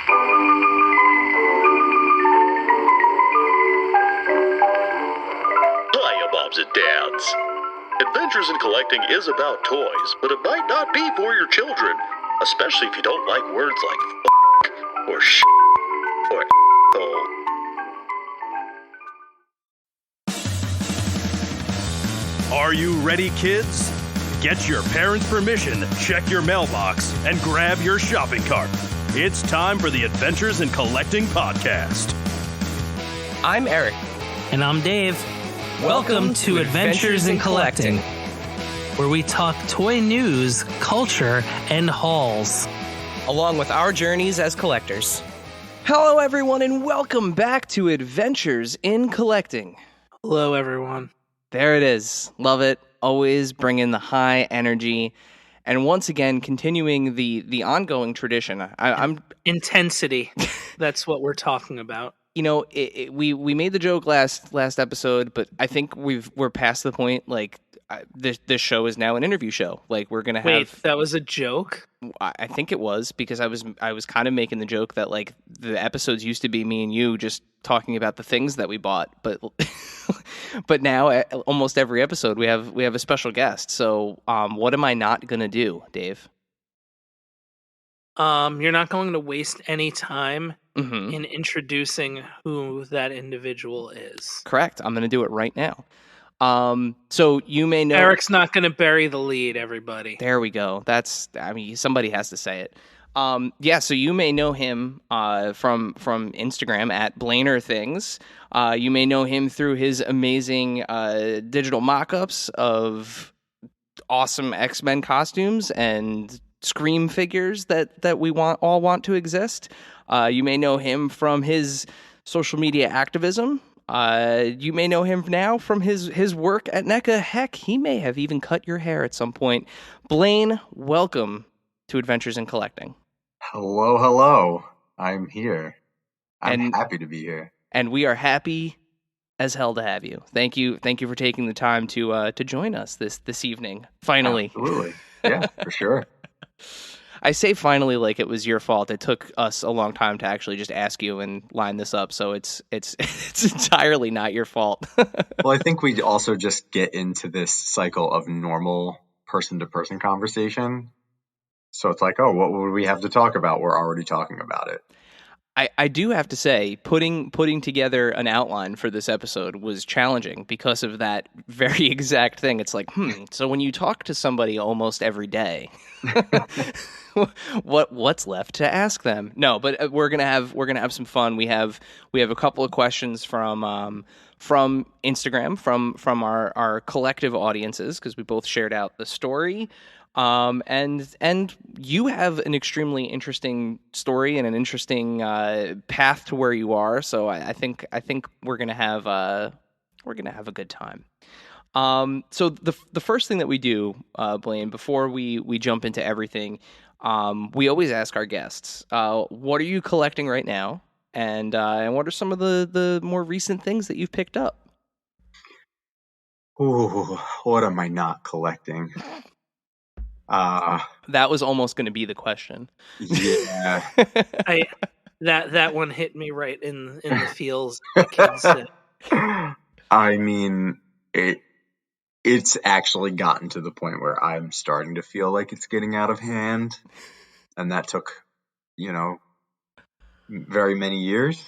Hiya, moms and dads. Adventures in Collecting is about toys, but it might not be for your children, especially if you don't like words like f*** or sh** or a**hole. Are you ready, kids? Get your parents' permission, check your mailbox, and grab your shopping cart. It's time for the Adventures in Collecting podcast. I'm Erik. And I'm Dave. Welcome to Adventures in Collecting, where we talk toy news, culture, and hauls, along with our journeys as collectors. Hello, everyone, and welcome back to Adventures in Collecting. Hello, everyone. There it is. Love it. Always bringing the high energy. And once again, continuing the ongoing tradition. I'm intensity. That's what we're talking about. You know, we made the joke last episode, but I think we're past the point. Like this show is now an interview show. Like we're gonna have. Wait, that was a joke? I think it was because I was kind of making the joke that like the episodes used to be me and you just talking about the things that we bought, but but now almost every episode we have a special guest. So what am I not gonna do, Dave? You're not going to waste any time in introducing who that individual is. Correct. I'm going to do it right now. So you may know Erik's not going to bury the lead, everybody. There we go. Somebody has to say it. So you may know him from Instagram at BlainerThings. You may know him through his amazing digital mock-ups of awesome X-Men costumes and Scream figures that we all want to exist. You may know him from his social media activism. You may know him now from his work at NECA. Heck, he may have even cut your hair at some point. Blaine, welcome to Adventures in Collecting. Hello. I'm here. I'm happy to be here. And we are happy as hell to have you. Thank you for taking the time to join us this evening. Finally. Absolutely. Yeah, for sure. I say finally like it was your fault. It took us a long time to actually just ask you and line this up, so it's entirely not your fault. Well, I think we also just get into this cycle of normal person-to-person conversation. So it's like, oh, what would we have to talk about? We're already talking about it. I do have to say, putting together an outline for this episode was challenging because of that very exact thing. It's like, so when you talk to somebody almost every day, what's left to ask them? No, but we're gonna have some fun. We have a couple of questions from Instagram from our collective audiences because we both shared out the story. And you have an extremely interesting story and an interesting path to where you are. So I think we're gonna have a good time. So the first thing that we do, Blaine, before we jump into everything, we always ask our guests, what are you collecting right now, and what are some of the more recent things that you've picked up? Ooh, what am I not collecting? That was almost going to be the question. Yeah. That one hit me right in the feels. I mean, it's actually gotten to the point where I'm starting to feel like it's getting out of hand, and that took, very many years.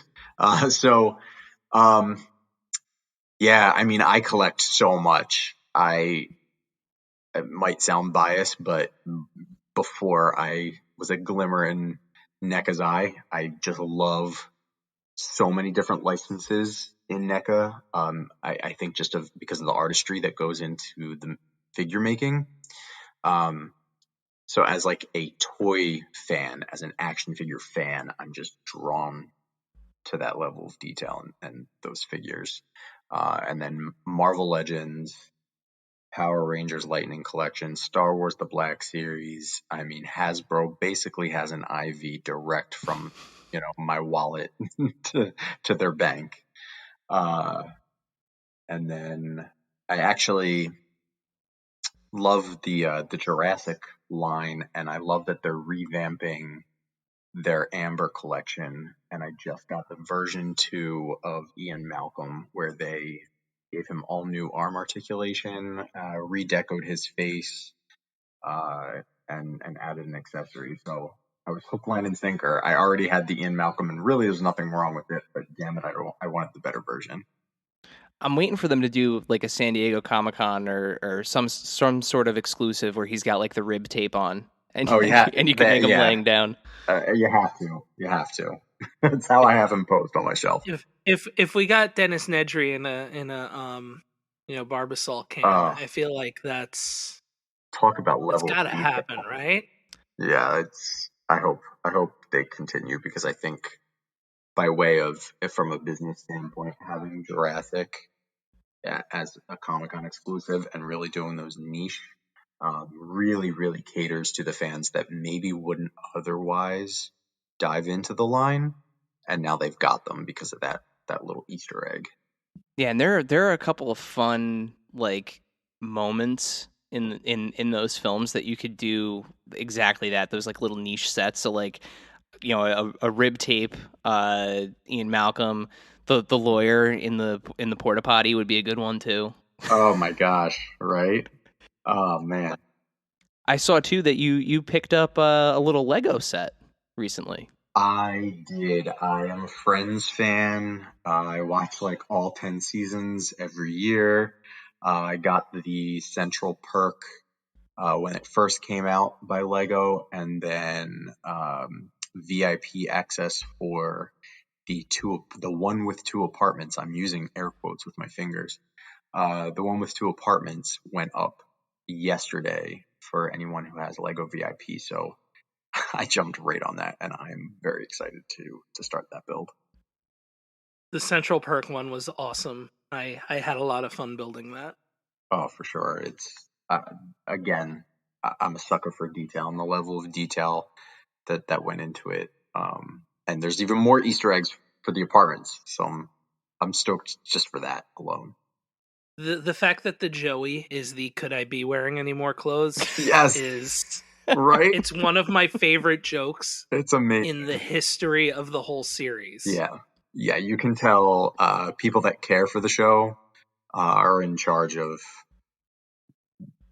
Yeah, I mean, I collect so much. It might sound biased, but before I was a glimmer in NECA's eye, I just love so many different licenses in NECA. I think just because of the artistry that goes into the figure making. So as like a toy fan, as an action figure fan, I'm just drawn to that level of detail and those figures. And then Marvel Legends, Power Rangers Lightning Collection, Star Wars The Black Series. I mean, Hasbro basically has an IV direct from, my wallet to their bank. And then I actually love the Jurassic line, and I love that they're revamping their Amber collection, and I just got the version 2 of Ian Malcolm, where they gave him all new arm articulation, redecoed his face, and added an accessory. So I was hook, line, and sinker. I already had the Ian Malcolm, and really there's nothing wrong with it, but damn it, I wanted the better version. I'm waiting for them to do like a San Diego Comic-Con or some sort of exclusive where he's got like the rib tape on, and and you can make him laying down. You have to. That's how I have him posed on my shelf. If we got Dennis Nedry in a Barbasol can, I feel like that's talk about level. It's gotta happen, right? Yeah, I hope they continue, because I think by way of, if from a business standpoint, having Jurassic as a Comic-Con exclusive and really doing those niche, really, really caters to the fans that maybe wouldn't otherwise dive into the line, and now they've got them because of that little Easter egg. Yeah, and there are a couple of fun like moments in those films that you could do exactly that. Those like little niche sets. So like, you know, a rib tape, Ian Malcolm, the lawyer in the porta potty would be a good one too. Oh my gosh! Right? Oh man! I saw too that you picked up a little Lego set recently. I did. I am a Friends fan. I watch like all 10 seasons every year. I got the Central Perk when it first came out by Lego, and then VIP access for the one with 2 apartments. I'm using air quotes with my fingers. The one with 2 apartments went up yesterday for anyone who has Lego VIP. So I jumped right on that, and I'm very excited to start that build. The Central Perk one was awesome. I had a lot of fun building that. Oh, for sure. It's again, I'm a sucker for detail, and the level of detail that went into it. And there's even more Easter eggs for the apartments, so I'm stoked just for that alone. The fact that the Joey is the "could I be wearing any more clothes?" Yes, is right. It's one of my favorite jokes. It's amazing in the history of the whole series. Yeah. You can tell people that care for the show are in charge of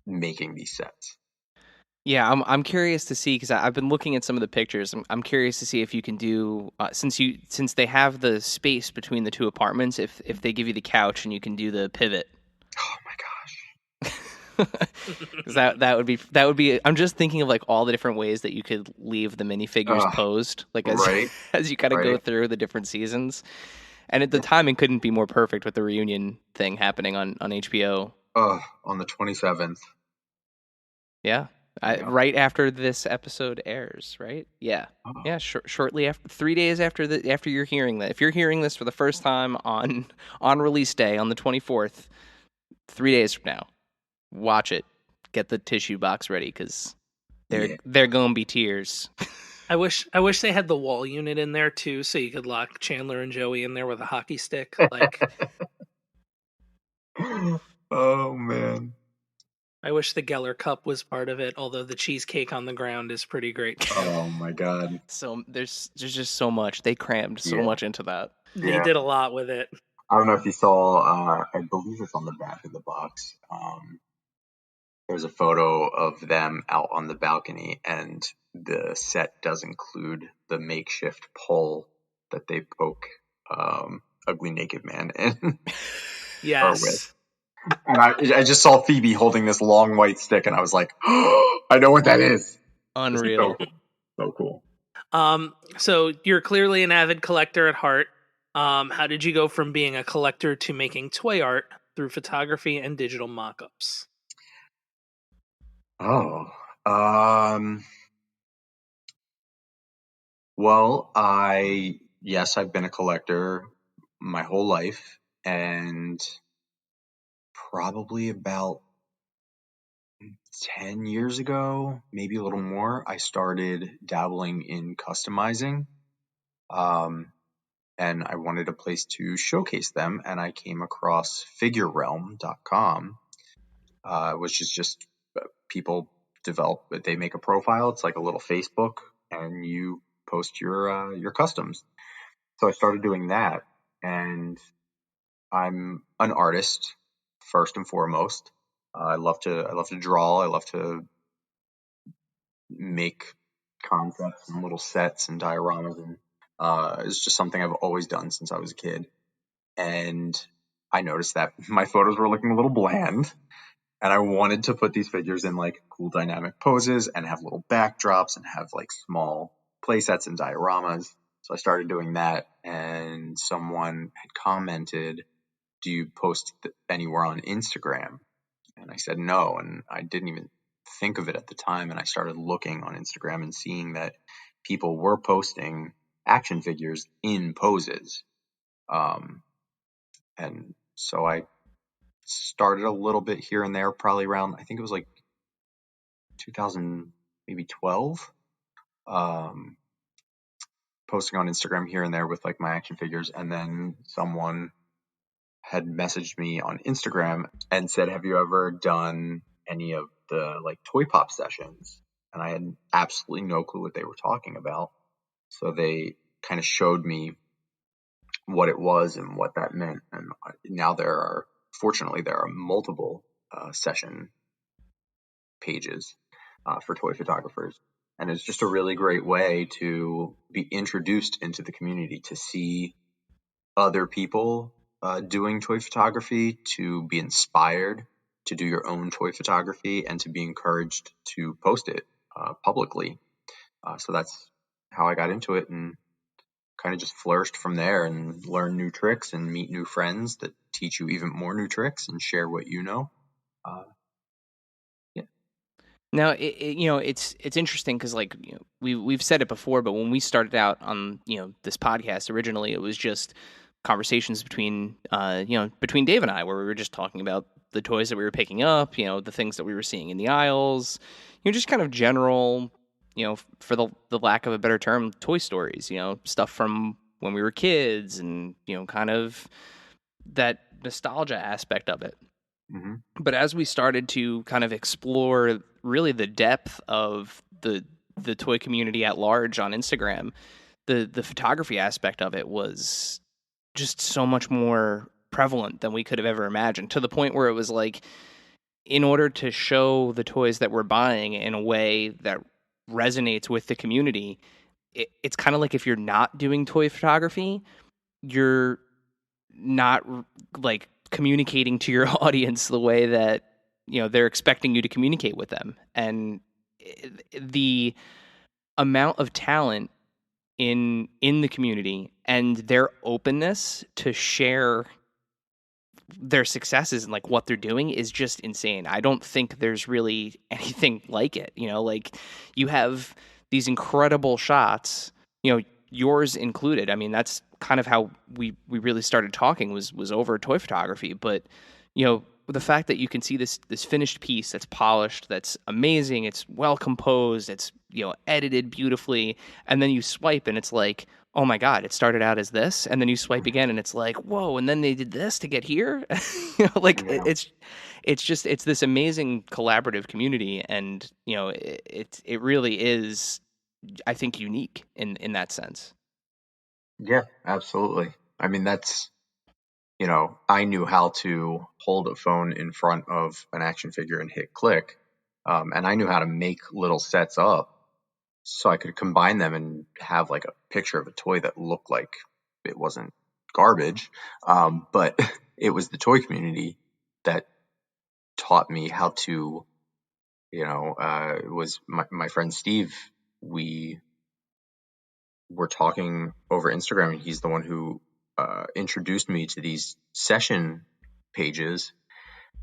making these sets. Yeah, I'm curious to see, because I've been looking at some of the pictures. I'm curious to see if you can do since they have the space between the 2 apartments. If they give you the couch and you can do the pivot. Oh my gosh. Because that would be. I'm just thinking of like all the different ways that you could leave the minifigures posed, like as you kind of go through the different seasons. And at the timing couldn't be more perfect with the reunion thing happening on HBO. On the 27th. Yeah. Right after this episode airs, right? Yeah. Yeah, shortly after, 3 days after you're hearing that. If you're hearing this for the first time on release day on the 24th, 3 days from now, watch it. Get the tissue box ready, because they're going to be tears. I wish they had the wall unit in there too, so you could lock Chandler and Joey in there with a hockey stick. Like, oh man. I wish the Geller Cup was part of it, although the cheesecake on the ground is pretty great. Oh my god. So there's just so much. They crammed so much into that. They did a lot with it. I don't know if you saw, I believe it's on the back of the box. There's a photo of them out on the balcony, and the set does include the makeshift pole that they poke Ugly Naked Man in. Yes. And I just saw Phoebe holding this long white stick, and I was like, oh, I know what that is. Unreal. So cool. So you're clearly an avid collector at heart. How did you go from being a collector to making toy art through photography and digital mock-ups? Well, I've been a collector my whole life, and probably about 10 years ago, maybe a little more, I started dabbling in customizing. And I wanted a place to showcase them, and I came across figurerealm.com, which is just people they make a profile. It's like a little Facebook, and you post your customs. So I started doing that, and I'm an artist first and foremost. I love to draw. I love to make concepts and little sets and dioramas, and it's just something I've always done since I was a kid. And I noticed that my photos were looking a little bland, and I wanted to put these figures in like cool dynamic poses and have little backdrops and have like small play sets and dioramas. So I started doing that, and someone had commented, "Do you post anywhere on Instagram?" And I said no, and I didn't even think of it at the time. And I started looking on Instagram and seeing that people were posting action figures in poses. And so I started a little bit here and there, probably around, I think it was like 2000, maybe 12, posting on Instagram here and there with like my action figures. And then someone had messaged me on Instagram and said, "Have you ever done any of the like toy pop sessions?" And I had absolutely no clue what they were talking about. So they kind of showed me what it was and what that meant. And now fortunately, there are multiple session pages for toy photographers. And it's just a really great way to be introduced into the community, to see other people doing toy photography, to be inspired to do your own toy photography, and to be encouraged to post it publicly. So that's how I got into it, and kind of just flourished from there, and learn new tricks and meet new friends that teach you even more new tricks and share what you know. Yeah. Now, it's interesting because like we've said it before, but when we started out on this podcast originally, it was just conversations between between Dave and I, where we were just talking about the toys that we were picking up, the things that we were seeing in the aisles, just kind of general, for the lack of a better term, toy stories, stuff from when we were kids, and kind of that nostalgia aspect of it. Mm-hmm. But as we started to kind of explore really the depth of the toy community at large on Instagram, the photography aspect of it was just so much more prevalent than we could have ever imagined, to the point where it was like, in order to show the toys that we're buying in a way that resonates with the community, it's kind of like if you're not doing toy photography, you're not like communicating to your audience the way that they're expecting you to communicate with them. And the amount of talent in the community and their openness to share their successes and like what they're doing is just insane. I don't think there's really anything like it. Like, you have these incredible shots, yours included. I mean, that's kind of how we really started talking, was over toy photography. But the fact that you can see this finished piece that's polished, that's amazing, it's well composed, it's edited beautifully, and then you swipe and it's like, oh my God, it started out as this, and then you swipe again and it's like, whoa, and then they did this to get here. Like, Yeah. it's this amazing collaborative community, and it really is, I think, unique in that sense. Yeah, absolutely. I mean, that's, I knew how to hold a phone in front of an action figure and hit click. And I knew how to make little sets up so I could combine them and have like a picture of a toy that looked like it wasn't garbage. But it was the toy community that taught me how to, it was my friend Steve. We were talking over Instagram, and he's the one who introduced me to these session pages.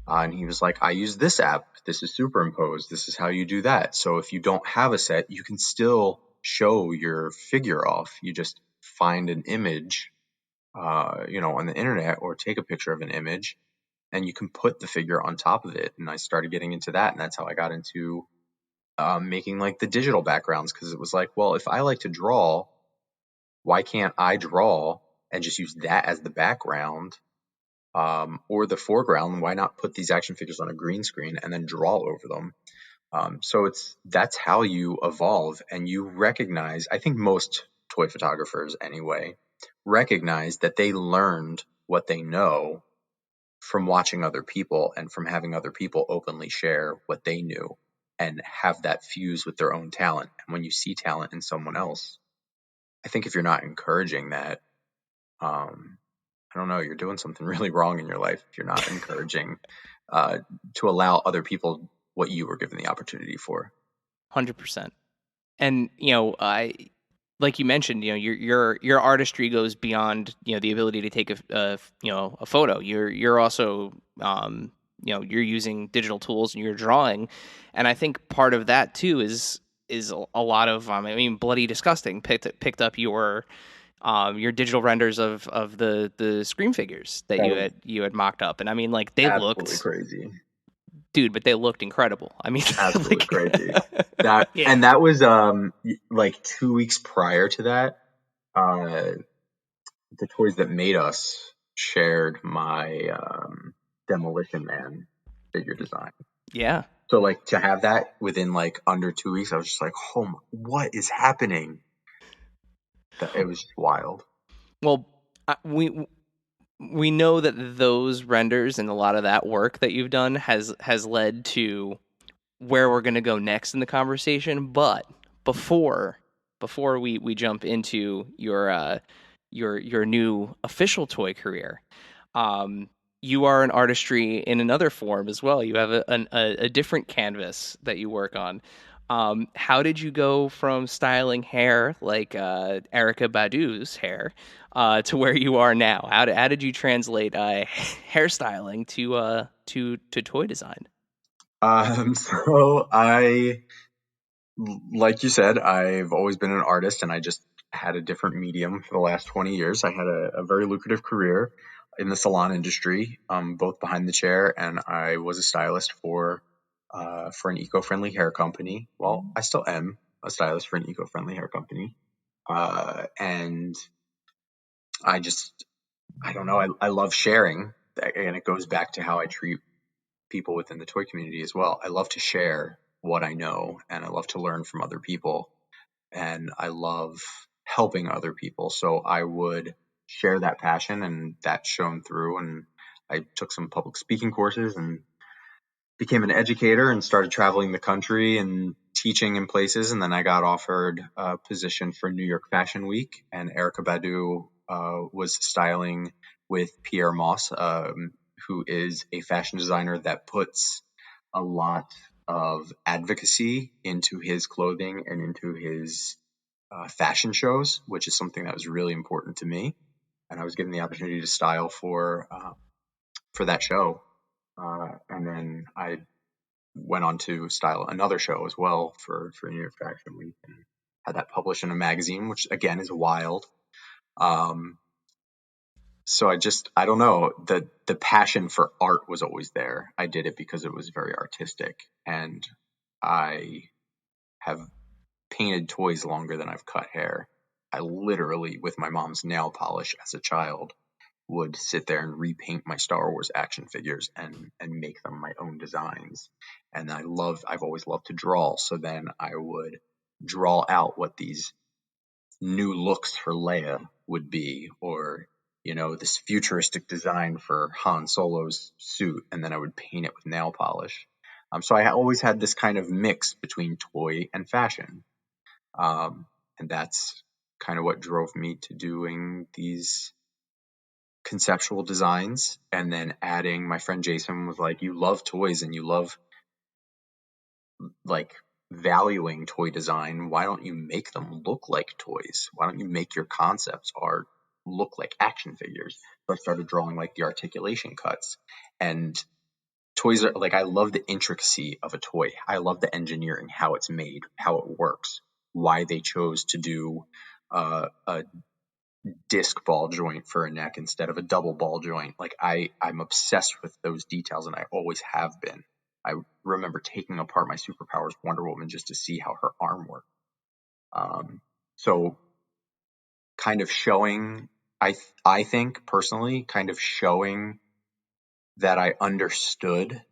And he was like, "I use this app. This is superimposed. This is how you do that. So if you don't have a set, you can still show your figure off. You just find an image, on the internet, or take a picture of an image, and you can put the figure on top of it." And I started getting into that, and that's how I got into making like the digital backgrounds, because it was like, well, if I like to draw, why can't I draw and just use that as the background? Or the foreground? Why not put these action figures on a green screen and then draw over them? So that's how you evolve, and you recognize, I think most toy photographers anyway, recognize that they learned what they know from watching other people and from having other people openly share what they knew and have that fuse with their own talent. And when you see talent in someone else, I think if you're not encouraging that, I don't know, you're doing something really wrong in your life if you're not encouraging to allow other people what you were given the opportunity for. 100%. And like you mentioned, your artistry goes beyond the ability to take a photo. You're also you're using digital tools and you're drawing, and I think part of that too is a lot of Bloody Disgusting picked up your digital renders of the Scream figures that you had mocked up, and I mean, like, they Absolutely looked, crazy. dude, but they looked incredible. I mean, Absolutely like, crazy. That Yeah. and that was like 2 weeks prior to that. The Toys That Made Us shared my Demolition Man figure design. yeah. So like to have that within like under 2 weeks, I was just like, oh my, what is happening? It was just wild. Well, we know that those renders and a lot of that work that you've done has led to where we're going to go next in the conversation. But before we jump into your new official toy career, you are an artistry in another form as well. You have a different canvas that you work on. How did you go from styling hair like Erykah Badu's hair to where you are now? How did you translate hairstyling to toy design? So like you said, I've always been an artist, and I just had a different medium for the last 20 years. I had a very lucrative career in the salon industry, both behind the chair, and I was a stylist for an eco-friendly hair company. Well, I still am a stylist for an eco-friendly hair company. And I don't know, I love sharing, and it goes back to how I treat people within the toy community as well. I love to share what I know, and I love to learn from other people, and I love helping other people. So I would share that passion, and that shone through. And I took some public speaking courses and became an educator and started traveling the country and teaching in places. And then I got offered a position for New York Fashion Week, and Erykah Badu was styling with Pierre Moss, who is a fashion designer that puts a lot of advocacy into his clothing and into his fashion shows, which is something that was really important to me. And I was given the opportunity to style for that show, and then I went on to style another show as well for New York Fashion Week, and had that published in a magazine, which again is wild. So I don't know, the passion for art was always there. I did it because it was very artistic, and I have painted toys longer than I've cut hair. I literally, with my mom's nail polish as a child, would sit there and repaint my Star Wars action figures and make them my own designs. And I've always loved to draw. So then I would draw out what these new looks for Leia would be, or, this futuristic design for Han Solo's suit. And then I would paint it with nail polish. So I always had this kind of mix between toy and fashion. And that's kind of what drove me to doing these conceptual designs. And then adding, my friend Jason was like, you love toys and you love like valuing toy design. Why don't you make them look like toys? Why don't you make your concepts art look like action figures? So I started drawing like the articulation cuts, and toys are like, I love the intricacy of a toy. I love the engineering, how it's made, how it works, why they chose to do a disc ball joint for a neck instead of a double ball joint. Like I'm obsessed with those details, and I always have been. I remember taking apart my Superpowers Wonder Woman just to see how her arm worked. So kind of showing, I think personally, kind of showing that I understood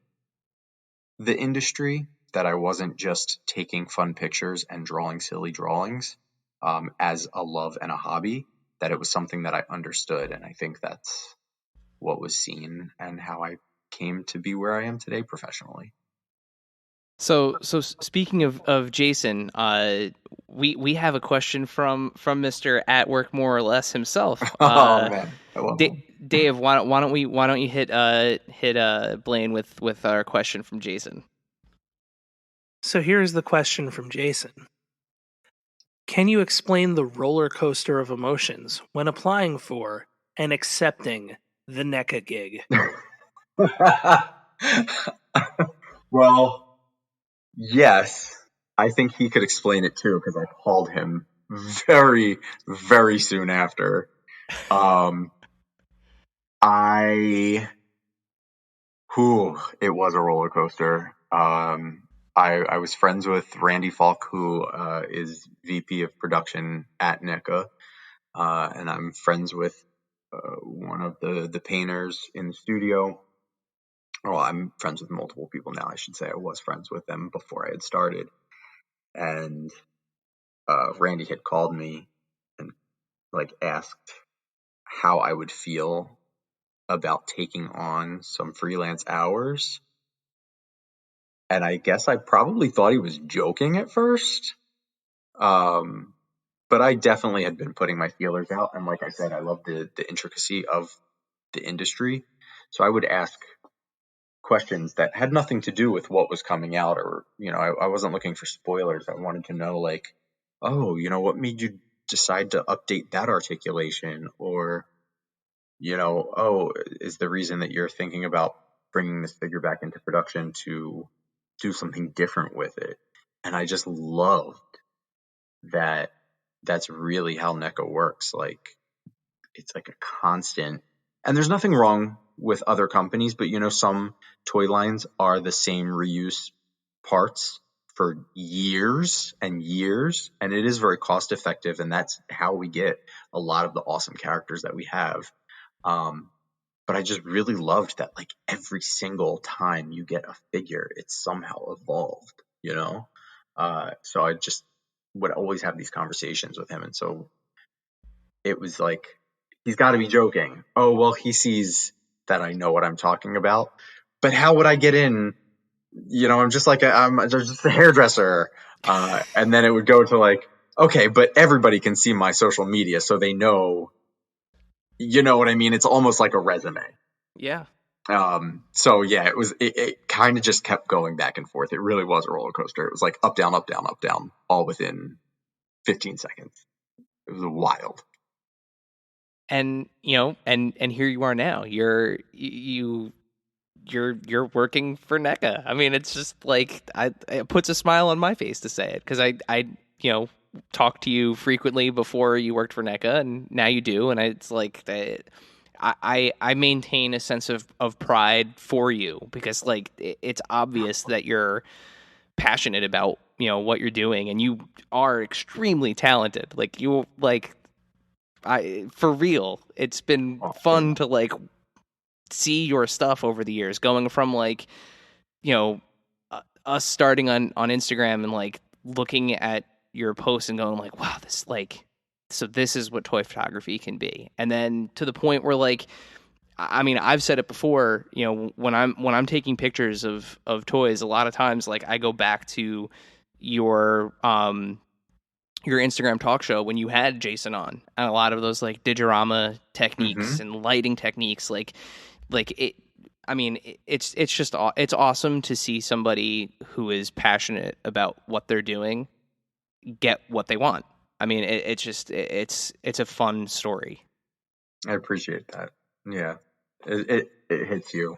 the industry that I wasn't just taking fun pictures and drawing silly drawings as a love and a hobby, that it was something that I understood. And I think that's what was seen and how I came to be where I am today professionally. So speaking of Jason, we have a question from Mr. At Work More or Less himself. Oh man, I love him. Dave, why don't you hit Blaine with our question from Jason? So here's the question from Jason. Can you explain the roller coaster of emotions when applying for and accepting the NECA gig? Well, yes, I think he could explain it too because I called him very, very soon after. It was a roller coaster. I was friends with Randy Falk, who is VP of production at NECA, and I'm friends with one of the painters in the studio. Well, I'm friends with multiple people now, I should say. I was friends with them before I had started. And Randy had called me and like asked how I would feel about taking on some freelance hours. And I guess I probably thought he was joking at first. But I definitely had been putting my feelers out. And like I said, I love the intricacy of the industry. So I would ask questions that had nothing to do with what was coming out, or, I wasn't looking for spoilers. I wanted to know, like, oh, what made you decide to update that articulation? Or, oh, is the reason that you're thinking about bringing this figure back into production to do something different with it? And I just loved that that's really how NECA works. Like, it's like a constant, and there's nothing wrong with other companies, but some toy lines are the same reuse parts for years and years, and it is very cost effective, and that's how we get a lot of the awesome characters that we have. But I just really loved that, like, every single time you get a figure, it's somehow evolved. So I just would always have these conversations with him, and so it was like, he's got to be joking. Oh, well, he sees that I know what I'm talking about. But how would I get in? I'm just I'm just a hairdresser. And then it would go to like, okay, but everybody can see my social media, so they know, you know what I mean? It's almost like a resume. Yeah. So yeah, it kind of just kept going back and forth. It really was a roller coaster. It was like up, down, up, down, up, down, all within 15 seconds. It was wild. And and here you are now. You're working for NECA. I mean, it's just like, it puts a smile on my face to say it, because I talked to you frequently before you worked for NECA, and now you do, and it's like, I maintain a sense of pride for you, because like it's obvious that you're passionate about what you're doing, and you are extremely talented. Like, you like, for real, it's been fun to like see your stuff over the years, going from like, us starting on Instagram and like looking at your posts and going like, wow, this like, so this is what toy photography can be. And then to the point where, like, I mean, I've said it before, when I'm taking pictures of toys, a lot of times, like, I go back to your Instagram talk show when you had Jason on, and a lot of those like digiorama techniques and lighting techniques, like it. I mean, it's just, it's awesome to see somebody who is passionate about what they're doing get what they want. I mean, it's just, it's a fun story. I appreciate that. Yeah, it hits you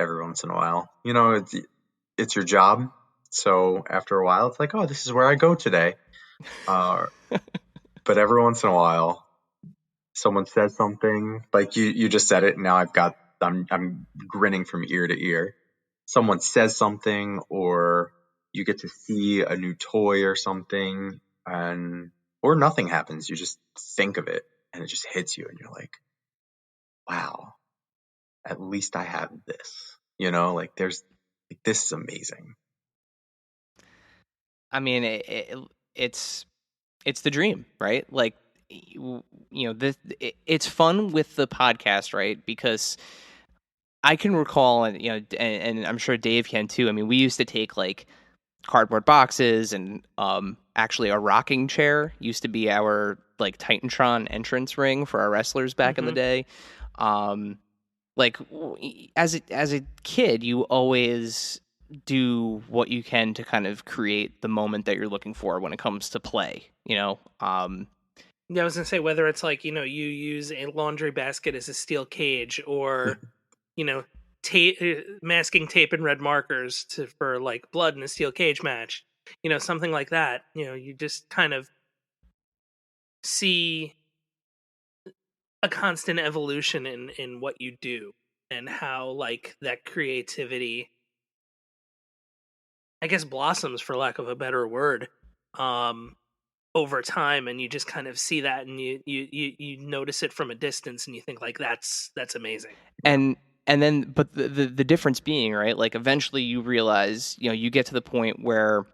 every once in a while. It's your job, so after a while, it's like, oh, this is where I go today. But every once in a while, someone says something like you just said it, and now I'm grinning from ear to ear. Someone says something, or you get to see a new toy or something, or nothing happens. You just think of it, and it just hits you, and you're like, wow, at least I have this. Like, this is amazing. I mean, it's the dream, right? Like, it's fun with the podcast, right? Because I can recall, and and I'm sure Dave can too. I mean, we used to take like cardboard boxes, and actually a rocking chair used to be our like Titantron entrance ring for our wrestlers back in the day. Um, like as a kid, you always do what you can to kind of create the moment that you're looking for when it comes to play. Yeah, I was gonna say whether it's like you use a laundry basket as a steel cage, or tape, masking tape and red markers for like blood in a steel cage match, something like that. You just kind of see a constant evolution in what you do, and how like that creativity, I guess, blossoms, for lack of a better word, um over time, and you just kind of see that, and you notice it from a distance, and you think like that's amazing. and then, but the difference being, right, like eventually you realize, you get to the point where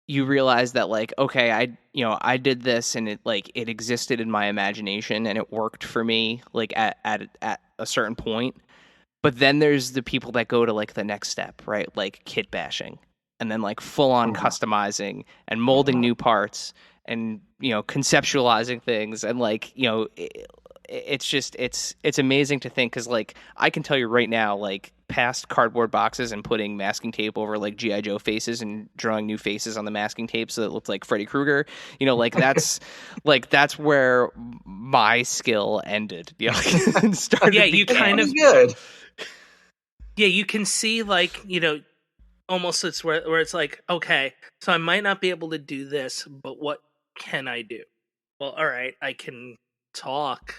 you realize that, like, okay, I did this, and it existed in my imagination, and it worked for me, like at a certain point. But then there's the people that go to like the next step, right? Like kit bashing, and then like full on customizing and molding new parts, and conceptualizing things, and like it's just it's amazing to think, because like I can tell you right now, like past cardboard boxes and putting masking tape over like GI Joe faces and drawing new faces on the masking tape so it looked like Freddy Krueger, like that's like that's where my skill ended, and started. Yeah, you kind of good. Yeah, you can see like almost it's where it's like, okay, so I might not be able to do this, but what can I do? Well, all right, I can talk.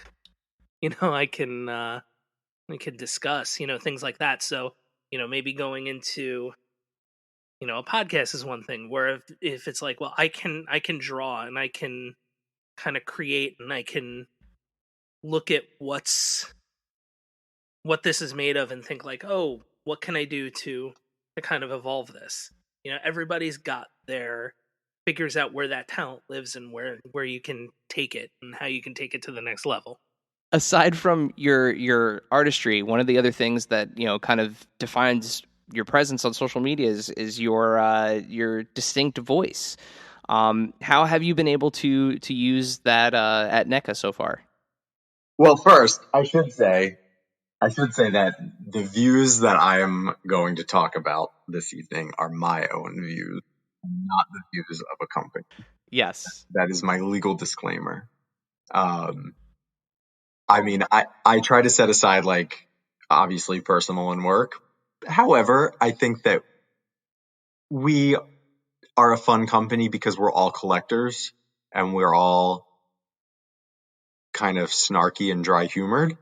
I can discuss, things like that. So, maybe going into, a podcast is one thing, where if it's like, well, I can draw, and I can kind of create, and I can look at what this is made of, and think like, oh, what can I do to kind of evolve this? Everybody's got their figures out where that talent lives, and where you can take it, and how you can take it to the next level. Aside from your artistry, one of the other things that kind of defines your presence on social media is your distinct voice. How have you been able to use that at NECA so far? Well, first, I should say that the views that I am going to talk about this evening are my own views, not the views of a company. Yes. That is my legal disclaimer. I mean, I try to set aside, like, obviously personal and work. However, I think that we are a fun company because we're all collectors, and we're all kind of snarky and dry humored.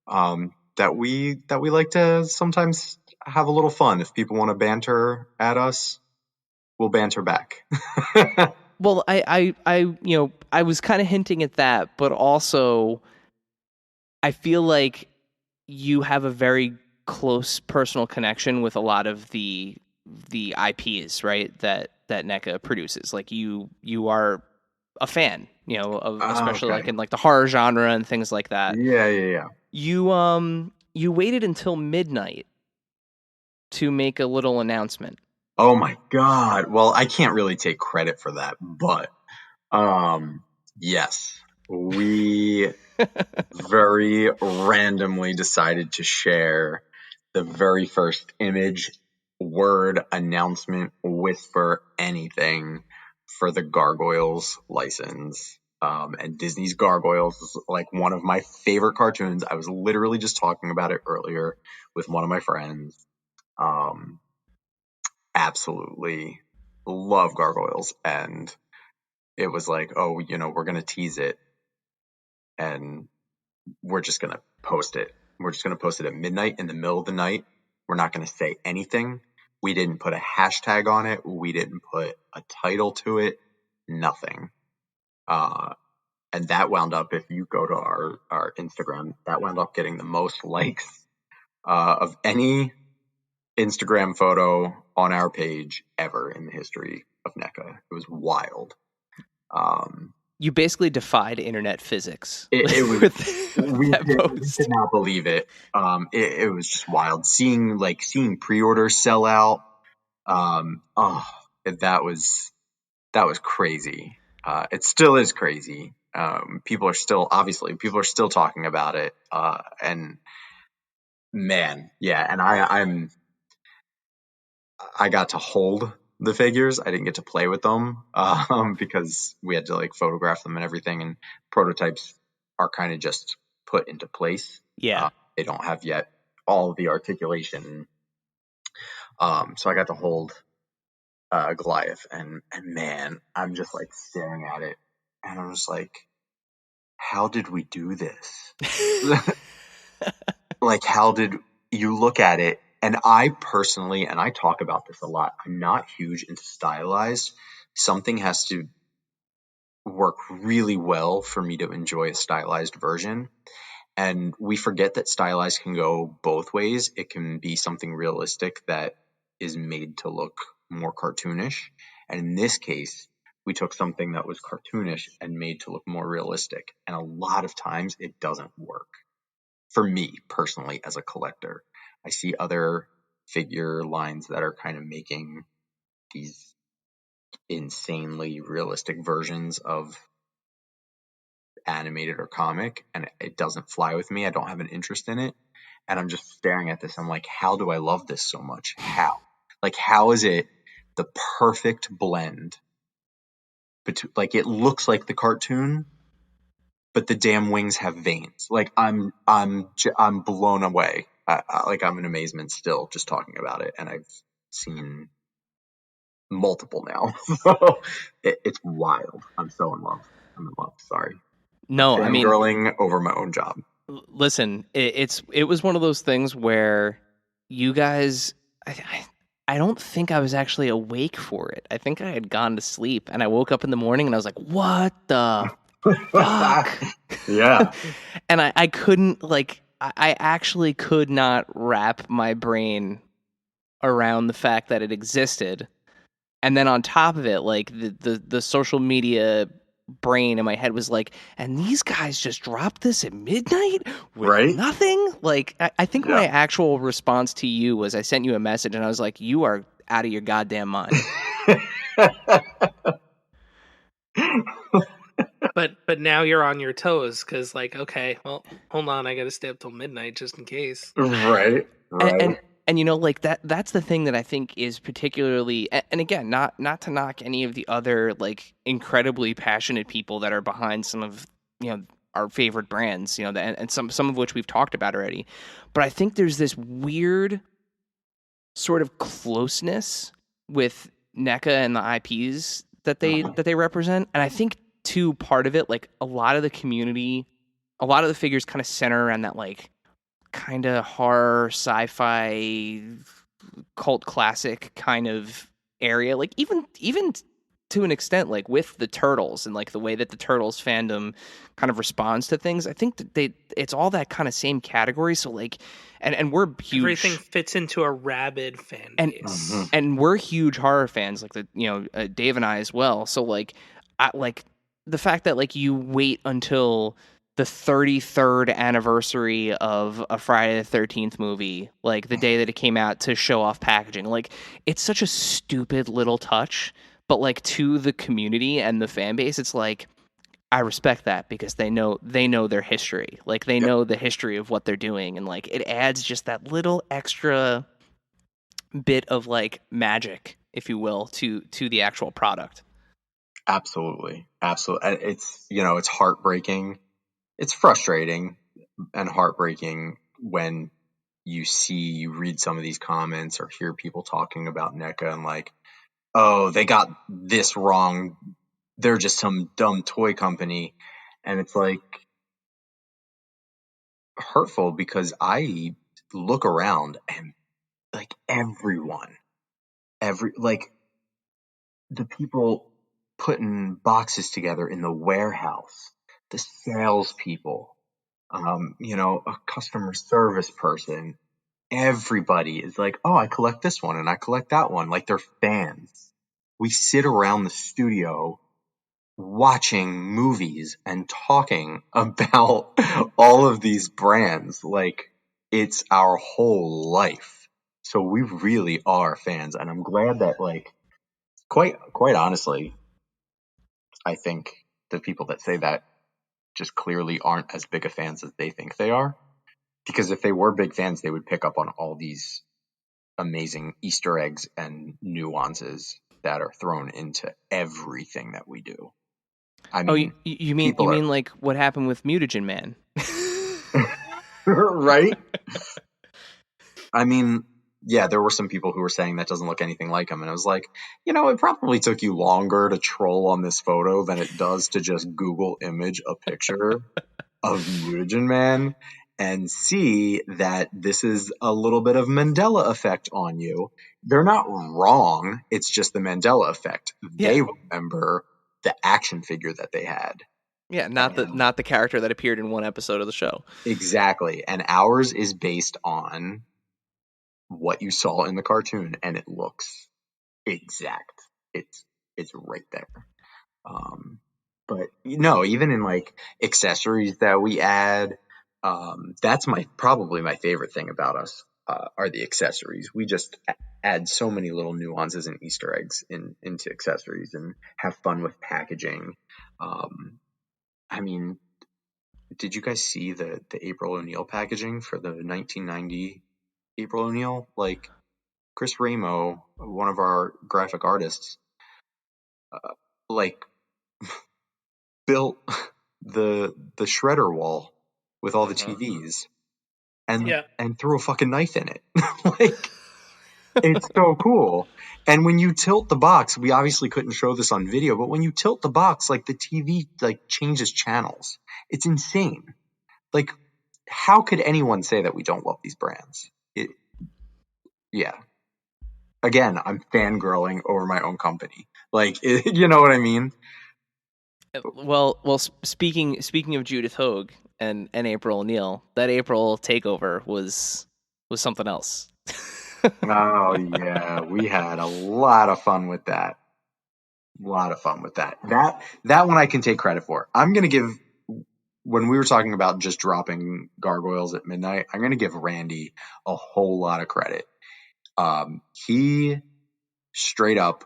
That we like to sometimes have a little fun. If people want to banter at us, we'll banter back. Well, I was kind of hinting at that, but also I feel like you have a very close personal connection with a lot of the IPs, right? That NECA produces. Like you are a fan, of especially Okay. like in like the horror genre and things like that. Yeah. You waited until midnight to make a little announcement. Oh my God. Well, I can't really take credit for that, but yes, we very randomly decided to share the very first image, word, announcement, whisper, anything for the Gargoyles license. And Disney's Gargoyles is like one of my favorite cartoons. I was literally just talking about it earlier with one of my friends. Absolutely love Gargoyles. And it was like, oh, we're going to tease it, and we're just going to post it. We're just going to post it at midnight in the middle of the night. We're not going to say anything. We didn't put a hashtag on it. We didn't put a title to it. Nothing. And that wound up, if you go to our Instagram, that wound up getting the most likes of any Instagram photo on our page ever in the history of NECA. It was wild. You basically defied internet physics. It was we that did not believe it. It was just wild seeing pre-orders sell out. That was crazy. It still is crazy. People are still talking about it. And man, yeah. And I got to hold the figures. I didn't get to play with them because we had to like photograph them and everything. And prototypes are kind of just put into place. Yeah. They don't have yet all of the articulation. So I got to hold Goliath, and man, I'm just like staring at it, and I'm just like, how did we do this? Like, how did you look at it? And I personally, and I talk about this a lot, I'm not huge into stylized. Something has to work really well for me to enjoy a stylized version. And we forget that stylized can go both ways. It can be something realistic that is made to look more cartoonish. And in this case, we took something that was cartoonish and made to look more realistic. And a lot of times it doesn't work. For me, personally, as a collector, I see other figure lines that are kind of making these insanely realistic versions of animated or comic, and it doesn't fly with me. I don't have an interest in it. And I'm just staring at this. I'm like, how do I love this so much? How is it the perfect blend? Like, it looks like the cartoon, but the damn wings have veins. Like, I'm blown away. I'm in amazement still just talking about it. And I've seen multiple now. So it's wild. I'm so in love. I'm in love. Sorry. No, I mean, fangirling over my own job. Listen, it was one of those things where you guys, I don't think I was actually awake for it. I think I had gone to sleep, and I woke up in the morning and I was like, "What the fuck?" Yeah. And I couldn't I actually could not wrap my brain around the fact that it existed. And then on top of it, like the social media brain in my head was like, and these guys just dropped this at midnight with Right? nothing? Like, I think my actual response to you was I sent you a message and I was like, you are out of your goddamn mind. But now you're on your toes because, like, okay, well, hold on, I got to stay up till midnight just in case. Right. And you know, like that's the thing that I think is particularly, and again, not to knock any of the other like incredibly passionate people that are behind some of, you know, our favorite brands, you know, and some of which we've talked about already. But I think there's this weird sort of closeness with NECA and the IPs that they represent. And I think too, part of it, like a lot of the community, a lot of the figures kind of center around that like kind of horror, sci-fi, cult classic kind of area. Like even to an extent, like with the Turtles and like the way that the Turtles fandom kind of responds to things. I think that it's all that kind of same category. So like, and we're huge. Everything fits into a rabid fan base. And we're huge horror fans, like Dave and I as well. So like, the fact that like you wait until the 33rd anniversary of a Friday the 13th movie, like the day that it came out, to show off packaging. Like, it's such a stupid little touch, but like to the community and the fan base, it's like, I respect that because they know their history. Like, they know the history of what they're doing, and like it adds just that little extra bit of like magic, if you will, to the actual product. Absolutely. It's, it's heartbreaking. It's frustrating and heartbreaking when you read some of these comments or hear people talking about NECA and like, oh, they got this wrong. They're just some dumb toy company. And it's like hurtful because I look around and like everyone, the people putting boxes together in the warehouse, the salespeople, a customer service person, everybody is like, oh, I collect this one and I collect that one. Like, they're fans. we sit around the studio watching movies and talking about all of these brands. Like, it's our whole life. So we really are fans, and I'm glad that, like, quite honestly, I think the people that say that just clearly aren't as big of fans as they think they are. Because if they were big fans, they would pick up on all these amazing Easter eggs and nuances that are thrown into everything that we do. I Oh, mean, you mean people are like what happened with Mutagen Man? right. I mean, yeah, there were some people who were saying that doesn't look anything like him, and I was like, it probably took you longer to troll on this photo than it does to just Google image a picture of Mutagen Man and see that this is a little bit of Mandela effect on you. They're not wrong. It's just the Mandela effect. Yeah. They remember the action figure that they had. Yeah, not the character that appeared in one episode of the show. Exactly. And ours is based on what you saw in the cartoon, and it looks exact. It's right there. But even in like accessories that we add, that's probably my favorite thing about us, are the accessories. We just add so many little nuances and Easter eggs into accessories and have fun with packaging. I mean, did you guys see the April O'Neil packaging for the 1990 April O'Neil? Like, Chris Ramo, one of our graphic artists, like, built the shredder wall with all the TVs and threw a fucking knife in it. Like, it's so cool. And when you tilt the box, we obviously couldn't show this on video, but when you tilt the box, like, the TV like changes channels. It's insane. Like, how could anyone say that we don't love these brands? Yeah. Again, I'm fangirling over my own company. Like, you know what I mean? Well, speaking of Judith Hogue and April O'Neil, that April takeover was something else. Oh yeah, we had a lot of fun with that. That one I can take credit for. I'm gonna give, when we were talking about just dropping gargoyles at midnight, I'm gonna give Randy a whole lot of credit. He straight up,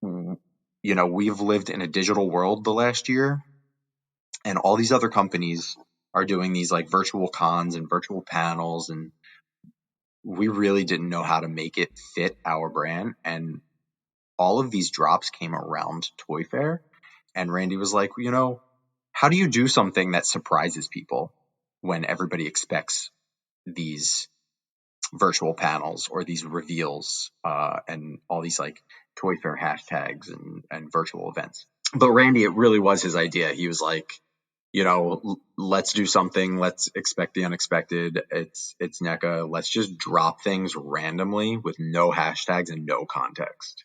we've lived in a digital world the last year, and all these other companies are doing these like virtual cons and virtual panels, and we really didn't know how to make it fit our brand. And all of these drops came around Toy Fair, and Randy was like, how do you do something that surprises people when everybody expects these virtual panels or these reveals, and all these like Toy Fair hashtags and virtual events? But Randy, it really was his idea. He was like, let's do something. Let's expect the unexpected. It's NECA. Let's just drop things randomly with no hashtags and no context.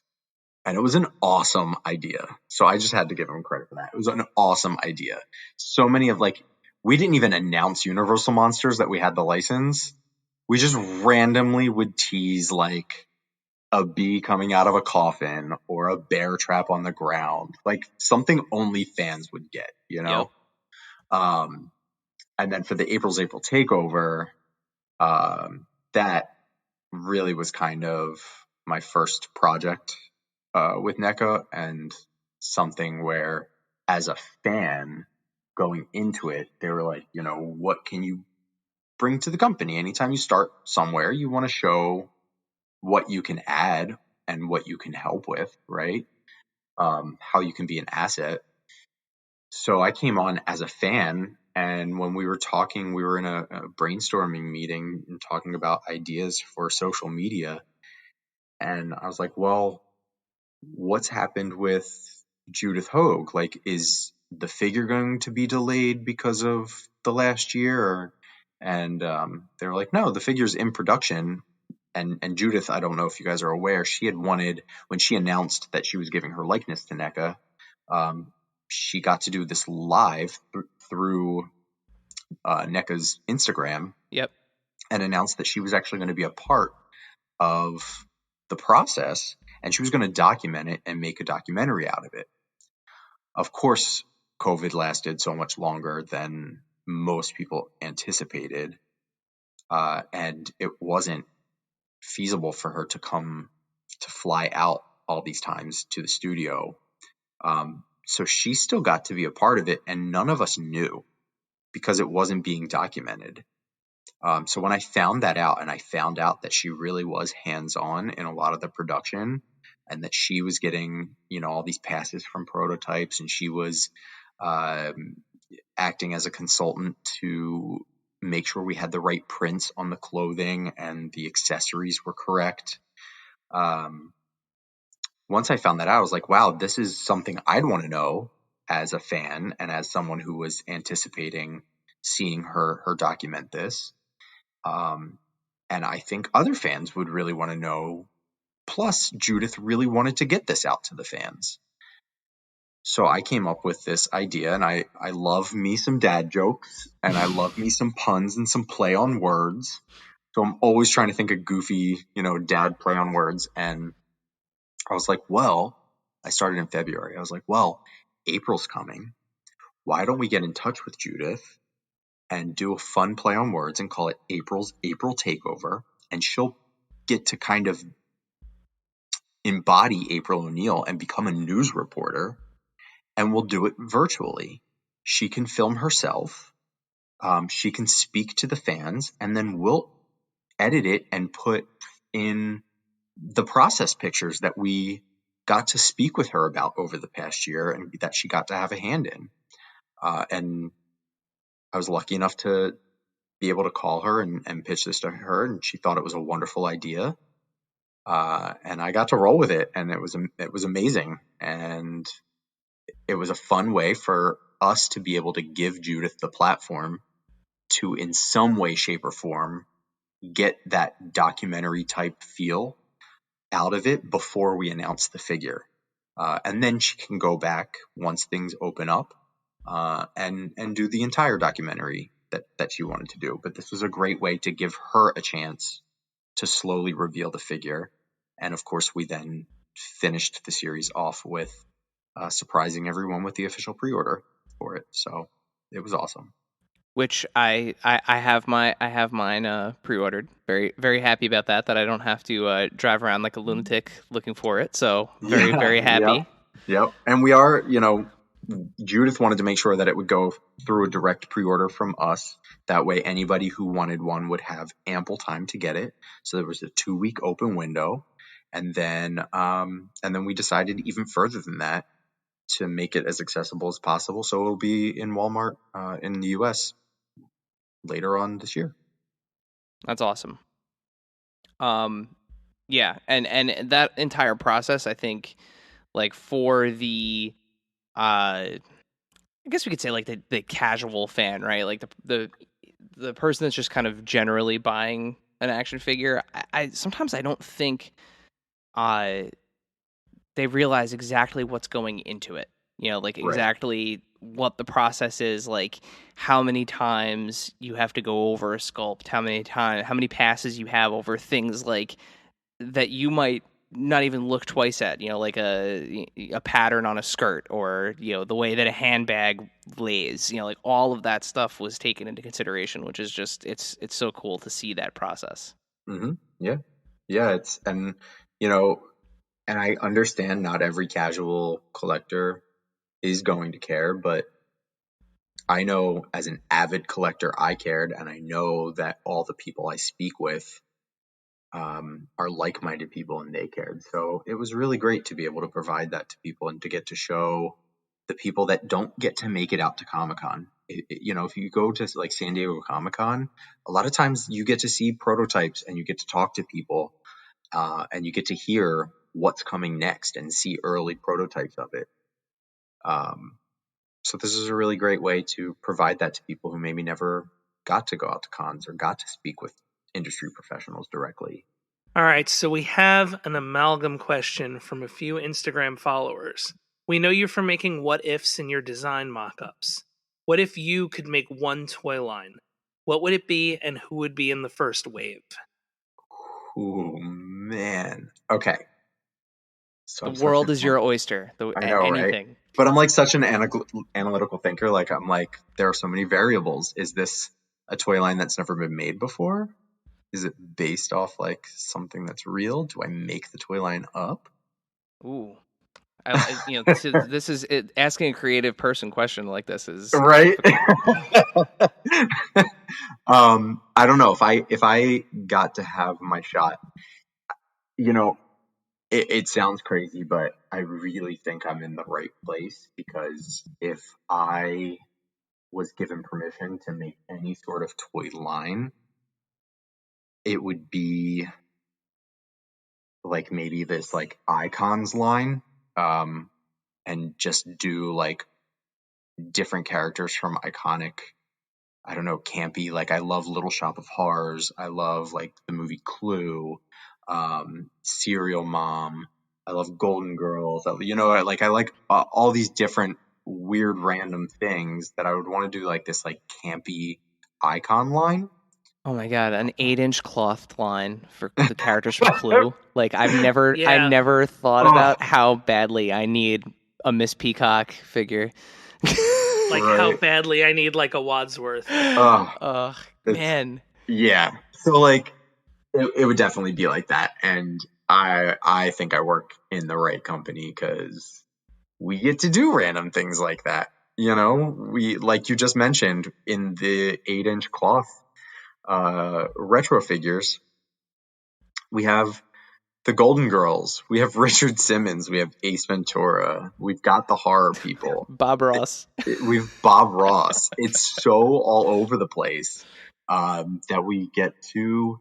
And it was an awesome idea. So I just had to give him credit for that. It was an awesome idea. So many of we didn't even announce Universal Monsters that we had the license. We just randomly would tease like a bee coming out of a coffin or a bear trap on the ground, like something only fans would get, Yep. And then for the April takeover, that really was kind of my first project with NECA, and something where, as a fan going into it, they were like, what can you bring to the company? Anytime you start somewhere, you want to show what you can add and what you can help with, right? How you can be an asset. So I came on as a fan, and when we were talking, we were in a brainstorming meeting and talking about ideas for social media. And I was like, well, what's happened with Judith Hogue? Like, is the figure going to be delayed because of the last year? And they were like, no, the figure's in production. And Judith, I don't know if you guys are aware, she had wanted, when she announced that she was giving her likeness to NECA, she got to do this live through NECA's Instagram. Yep. And announced that she was actually going to be a part of the process. and she was going to document it and make a documentary out of it. Of course, COVID lasted so much longer than most people anticipated, and it wasn't feasible for her to come to fly out all these times to the studio. So she still got to be a part of it, and none of us knew because it wasn't being documented. So when I found that out, and I found out that she really was hands-on in a lot of the production, and that she was getting, all these passes from prototypes, and she was acting as a consultant to make sure we had the right prints on the clothing and the accessories were correct. Once I found that out, I was like, wow, this is something I'd want to know as a fan and as someone who was anticipating seeing her document this. And I think other fans would really want to know. Plus, Judith really wanted to get this out to the fans. So I came up with this idea, and I love me some dad jokes, and I love me some puns and some play on words. So I'm always trying to think of goofy, dad play on words. And I was like, well, I started in February. I was like, well, April's coming. Why don't we get in touch with Judith and do a fun play on words and call it April's April Takeover? And she'll get to kind of embody April O'Neil and become a news reporter. And we'll do it virtually. She can film herself. She can speak to the fans, and then we'll edit it and put in the process pictures that we got to speak with her about over the past year and that she got to have a hand in. And I was lucky enough to be able to call her and pitch this to her, and she thought it was a wonderful idea. And I got to roll with it, and it was amazing. And it was a fun way for us to be able to give Judith the platform to, in some way, shape, or form, get that documentary type feel out of it before we announce the figure. And then she can go back once things open up and do the entire documentary that she wanted to do. But this was a great way to give her a chance to slowly reveal the figure. And of course, we then finished the series off with surprising everyone with the official pre-order for it. So it was awesome. Which I have mine pre-ordered. Very very happy about that. That I don't have to drive around like a lunatic looking for it. So very happy. Yep. And we are, Judith wanted to make sure that it would go through a direct pre-order from us. That way, anybody who wanted one would have ample time to get it. So there was a 2-week open window, and then we decided even further than that to make it as accessible as possible. So it'll be in Walmart in the U.S. later on this year. That's awesome. Yeah, and that entire process, I think, like for the, I guess we could say like the casual fan, right? Like the person that's just kind of generally buying an action figure. I sometimes I don't think, they realize exactly what's going into it. Like exactly what the process is, like how many times you have to go over a sculpt, how many passes you have over things like that you might not even look twice at, like a pattern on a skirt, or the way that a handbag lays, like all of that stuff was taken into consideration, which is just it's so cool to see that process. Mm-hmm. Yeah. And I understand not every casual collector is going to care, but I know as an avid collector, I cared, and I know that all the people I speak with are like-minded people, and they cared. So it was really great to be able to provide that to people and to get to show the people that don't get to make it out to Comic-Con. If you go to like San Diego Comic-Con, a lot of times you get to see prototypes and you get to talk to people and you get to hear what's coming next and see early prototypes of it. So this is a really great way to provide that to people who maybe never got to go out to cons or got to speak with industry professionals directly. All right, so we have an amalgam question from a few Instagram followers. We know you for making what-ifs in your design mock-ups. What if you could make one toy line? What would it be, and who would be in the first wave? Oh, man. Okay. So The I'm such world an is your oyster. I know, right? Anything. But I'm like such an analytical thinker. Like I'm like, there are so many variables. Is this a toy line that's never been made before? Is it based off like something that's real? Do I make the toy line up? Ooh. This is it, asking a creative person question like this is Right? difficult. I don't know if I got to have my shot, you know, it sounds crazy, but I really think I'm in the right place, because if I was given permission to make any sort of toy line, it would be like maybe this like icons line, and just do like different characters from iconic, I don't know, campy. Like I love Little Shop of Horrors. I love like the movie Clue, Serial Mom. I love Golden Girls. Like I like all these different weird random things that I would want to do like this like campy icon line. Oh my god, an 8-inch cloth line for the characters from Clue. Like I Yeah. never thought Oh. about how badly I need a Miss Peacock figure. Like how Right. badly I need like a Wadsworth. Oh It's- man. Yeah. So like it would definitely be like that, and I think I work in the right company because we get to do random things like that. We, like you just mentioned, in the 8-inch cloth retro figures, we have the Golden Girls, we have Richard Simmons, we have Ace Ventura, we've got the horror people, Bob Ross. we've Bob Ross. It's so all over the place, that we get to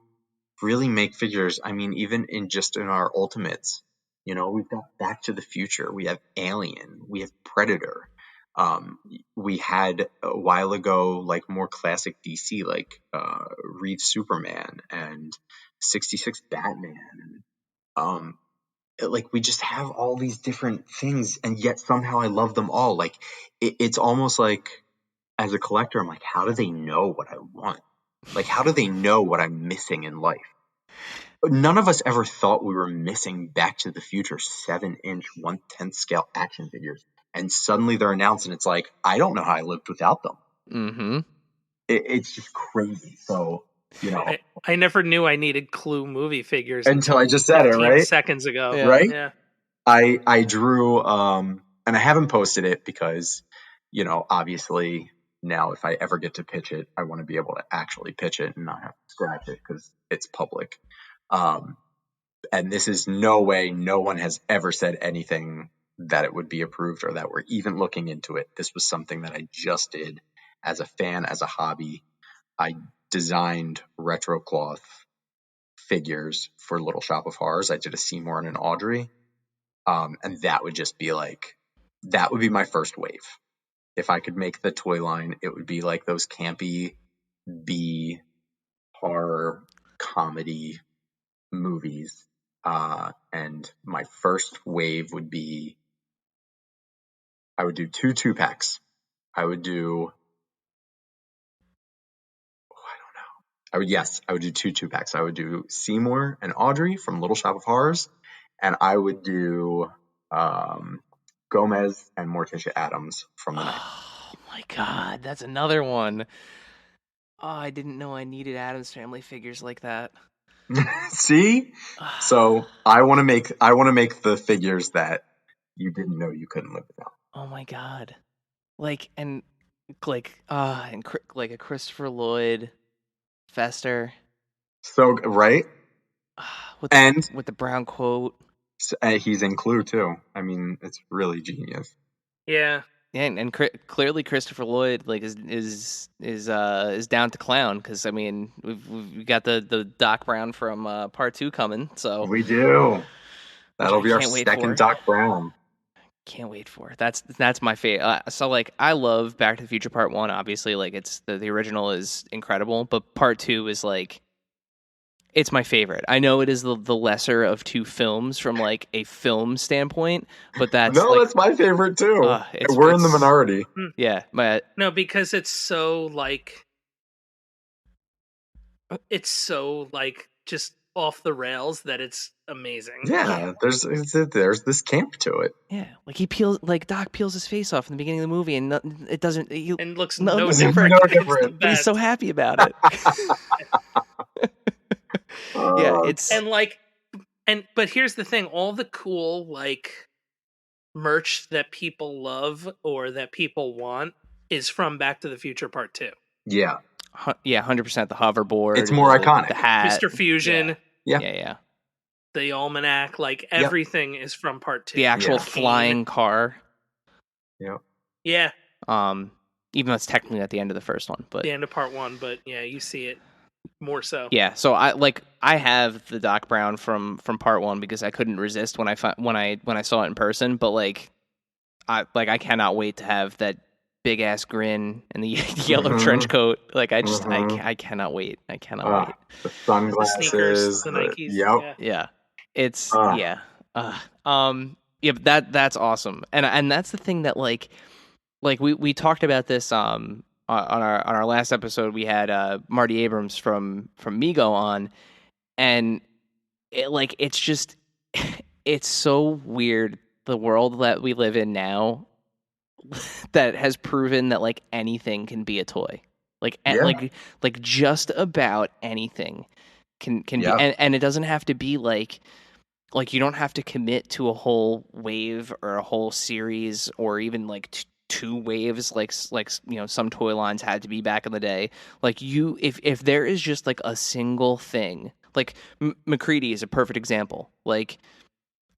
really make figures. I mean, even in our Ultimates, we've got Back to the Future, we have Alien, we have Predator. We had a while ago, like more classic DC, like Reed Superman and 66 Batman. Like we just have all these different things, and yet somehow I love them all. Like it's almost like, as a collector, I'm like, how do they know what I want? Like, how do they know what I'm missing in life? None of us ever thought we were missing Back to the Future 7-inch 1/10 scale action figures, and suddenly they're announced, and it's like, I don't know how I lived without them. Mm-hmm. It's just crazy. So, I never knew I needed Clue movie figures until I just said it, 15 right? seconds ago. Yeah. Right? Yeah. I drew, and I haven't posted it because, obviously now if I ever get to pitch it, I want to be able to actually pitch it and not have to scratch it because it's public. And this is no way, no one has ever said anything that it would be approved or that we're even looking into it. This was something that I just did as a fan, as a hobby. I designed retro cloth figures for Little Shop of Horrors. I did a Seymour and an Audrey. And that would just be like, that would be my first wave. If I could make the toy line, it would be like those campy B horror comedy movies. And my first wave would be, I would do 2-packs. I would do, I would do 2-packs. I would do Seymour and Audrey from Little Shop of Horrors, and I would do Gomez and Morticia Adams from the night. Oh my god, that's another one. Oh, I didn't know I needed Addams Family figures like that. See? So I want to make the figures that you didn't know you couldn't live without. Oh my god. Like and like a Christopher Lloyd Fester So right, with and the brown coat. he's in Clue too. I mean, it's really genius. Yeah. Yeah, and clearly Christopher Lloyd like is down to clown because I mean we've got the Doc Brown from Part 2 coming, so We do. That'll I be our can't wait second for. Doc Brown. Can't wait for. That's my favorite. So like I love Back to the Future Part 1. Obviously, like it's the original is incredible, but Part 2 is like it's my favorite. I know it is the lesser of two films from like a film standpoint, but that's that's my favorite too. We're in the minority. Yeah, No, because it's so like just off the rails that it's amazing. Yeah, there's this camp to it. Yeah, like Doc peels his face off in the beginning of the movie, and it doesn't. And looks no no different. different. No It's the different. But he's so best. happy about it. Yeah, it's And but here's the thing, all the cool like merch that people love or that people want is from Back to the Future Part 2. Yeah, 100% the hoverboard. It's more the, iconic. The hat, Mr. Fusion, yeah. the almanac, like everything is from Part 2. The actual Yeah. flying car. Yeah. Yeah, Even though it's technically at the end of the first one, but the end of Part 1, but yeah, you see it more so. yeah. So I have the Doc Brown from Part 1 because I couldn't resist when I saw it in person. But I cannot wait to have that big ass grin and the yellow trench coat. Like I cannot wait. I cannot wait. The sunglasses, The sneakers, the Nikes. Yep. Yeah. It's yeah. But that's awesome. And that's the thing that like we talked about this on our last episode. We had Marty Abrams from Mego on, and it's just it's so weird, the world that we live in now that has proven that like anything can be a toy. Like just about anything can be, and it doesn't have to be like you don't have to commit to a whole wave or a whole series or even like two waves like some toy lines had to be back in the day. Like if there is just like a single thing, like McCready is a perfect example. Like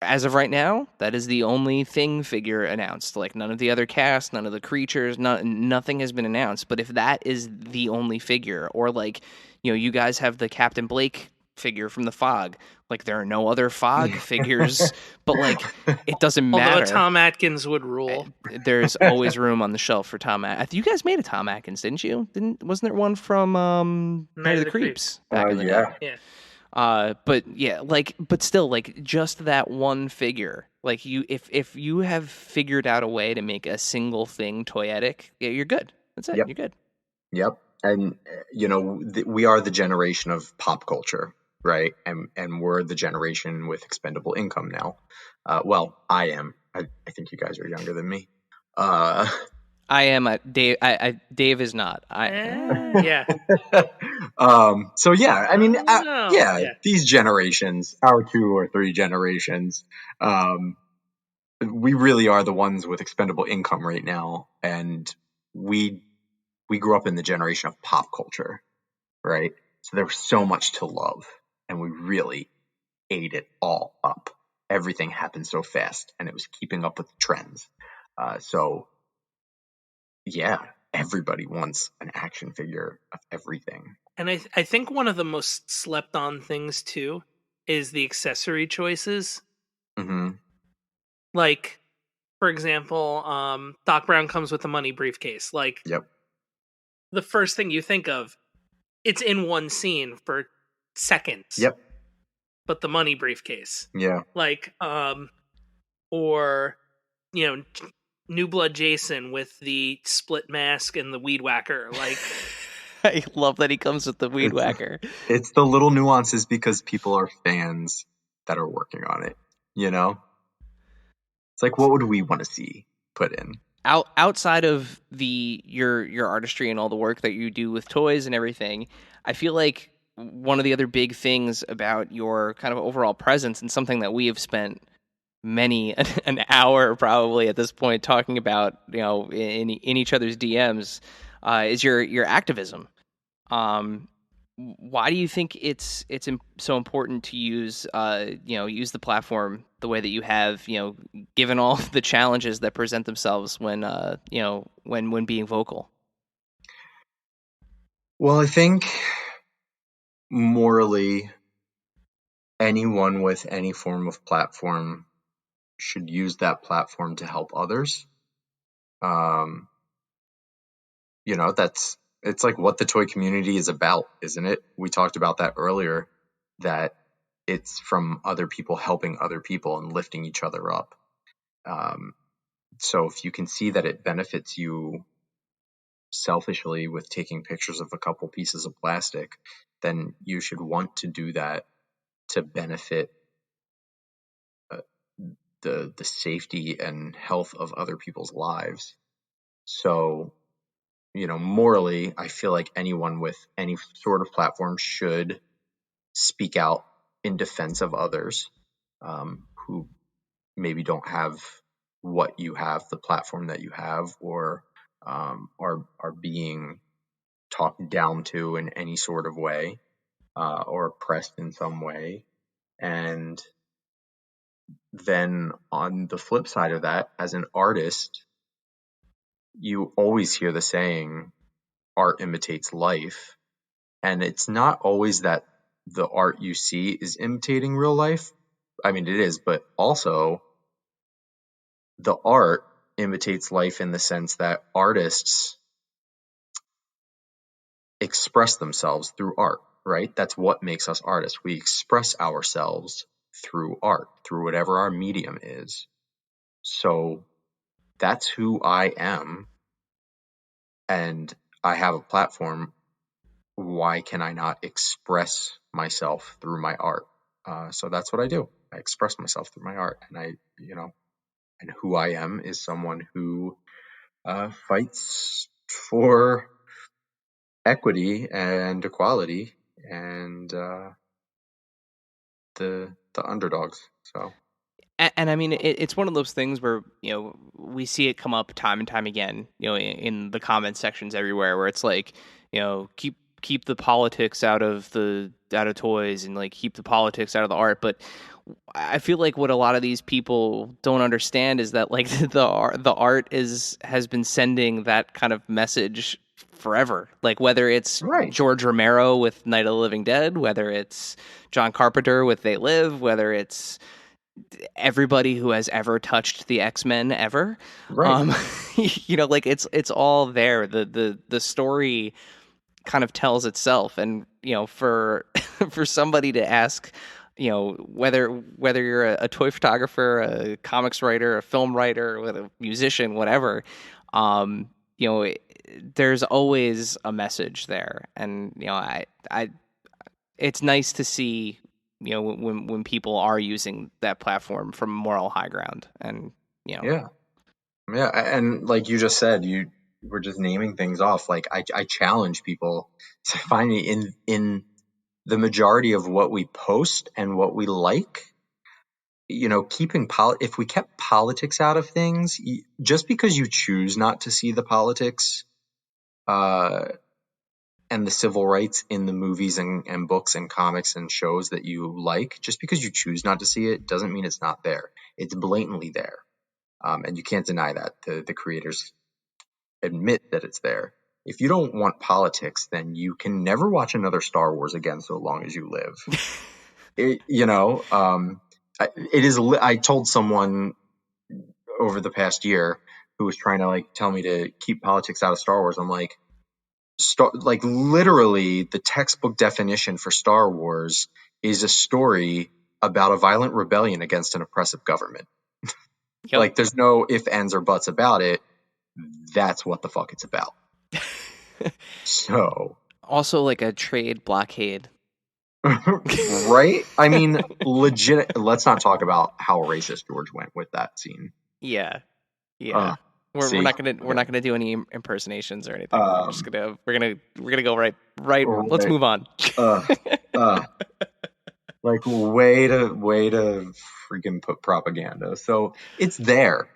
as of right now, that is the only thing figure announced. Like none of the other cast, none of the creatures, nothing has been announced. But if that is the only figure, or like you guys have the Captain Blake figure from the Fog, like there are no other Fog figures, but like it doesn't matter. Although Tom Atkins would rule. There's always room on the shelf for Tom Atkins. You guys made a Tom Atkins, didn't you? Wasn't there one from Night of the Creeps back in the day? Yeah. But yeah, but still, just that one figure, if you have figured out a way to make a single thing toyetic, yeah, you're good. That's it. Yep. You're good. Yep. And we are the generation of pop culture, right? And we're the generation with expendable income now. Well, I am. I think you guys are younger than me. I am. Dave. Dave is not. Yeah. So yeah, I mean, Yeah. these generations, our 2 or 3 generations, we really are the ones with expendable income right now, and we grew up in the generation of pop culture, right? So there was so much to love, and we really ate it all up. Everything happened so fast, and it was keeping up with the trends. So yeah, everybody wants an action figure of everything. And I think one of the most slept on things too is the accessory choices. Mm-hmm. Like, for example, Doc Brown comes with a money briefcase. Like, Yep. The first thing you think of, it's in one scene for seconds. Yep. But the money briefcase. Yeah. Like, or, New Blood Jason with the split mask and the weed whacker. Like, I love that he comes with the weed whacker. It's the little nuances because people are fans that are working on it. It's like, what would we want to see put in? Outside of your artistry and all the work that you do with toys and everything, I feel like one of the other big things about your kind of overall presence, and something that we have spent an hour probably at this point talking about, in each other's DMs, is your activism. Why do you think it's so important to use use the platform the way that you have, given all the challenges that present themselves when being vocal? Well, I think morally, anyone with any form of platform should use that platform to help others. It's like what the toy community is about, isn't it? We talked about that earlier, that it's from other people helping other people and lifting each other up. So if you can see that it benefits you selfishly with taking pictures of a couple pieces of plastic, then you should want to do that to benefit the safety and health of other people's lives. So, morally, I feel like anyone with any sort of platform should speak out in defense of others who maybe don't have what you have, the platform that you have, or are being talked down to in any sort of way, or oppressed in some way. And then on the flip side of that, as an artist, you always hear the saying, art imitates life. And it's not always that the art you see is imitating real life. I mean, it is, but also the art imitates life in the sense that artists express themselves through art, right? That's what makes us artists. We express ourselves through art, through whatever our medium is. So that's who I am. And I have a platform. Why can I not express myself through my art? So that's what I do. I express myself through my art. And and who I am is someone who fights for equity and equality and the underdogs. So. And I mean, it's one of those things where we see it come up time and time again, in the comment sections everywhere, where it's like, keep the politics out of toys and like keep the politics out of the art. But I feel like what a lot of these people don't understand is that like the art has been sending that kind of message forever. Like whether it's Right. George Romero with Night of the Living Dead, whether it's John Carpenter with They Live, whether it's everybody who has ever touched the X-Men ever. Right. Like it's all there. The story kind of tells itself. And, for for somebody to ask, whether you're a toy photographer, a comics writer, a film writer, a musician, whatever, there's always a message there. And, it's nice to see, when people are using that platform from moral high ground. And, Yeah. And like you just said, you were just naming things off. Like I challenge people to find me in the majority of what we post and what we like. Keeping if we kept politics out of things, just because you choose not to see the politics, and the civil rights in the movies and books and comics and shows that you like, just because you choose not to see it doesn't mean it's not there. It's blatantly there. And you can't deny that. The creators admit that it's there. If you don't want politics, then you can never watch another Star Wars again so long as you live. I told someone over the past year who was trying to like tell me to keep politics out of Star Wars. I'm like, literally the textbook definition for Star Wars is a story about a violent rebellion against an oppressive government. Yep. Like there's no ifs, ands, or buts about it. That's what the fuck it's about. So also like a trade blockade. Right? I mean, legit. Let's not talk about how racist George went with that scene. Yeah. We're not gonna do any impersonations or anything. We're gonna go right. Let's move on. Like way to freaking put propaganda. So it's there,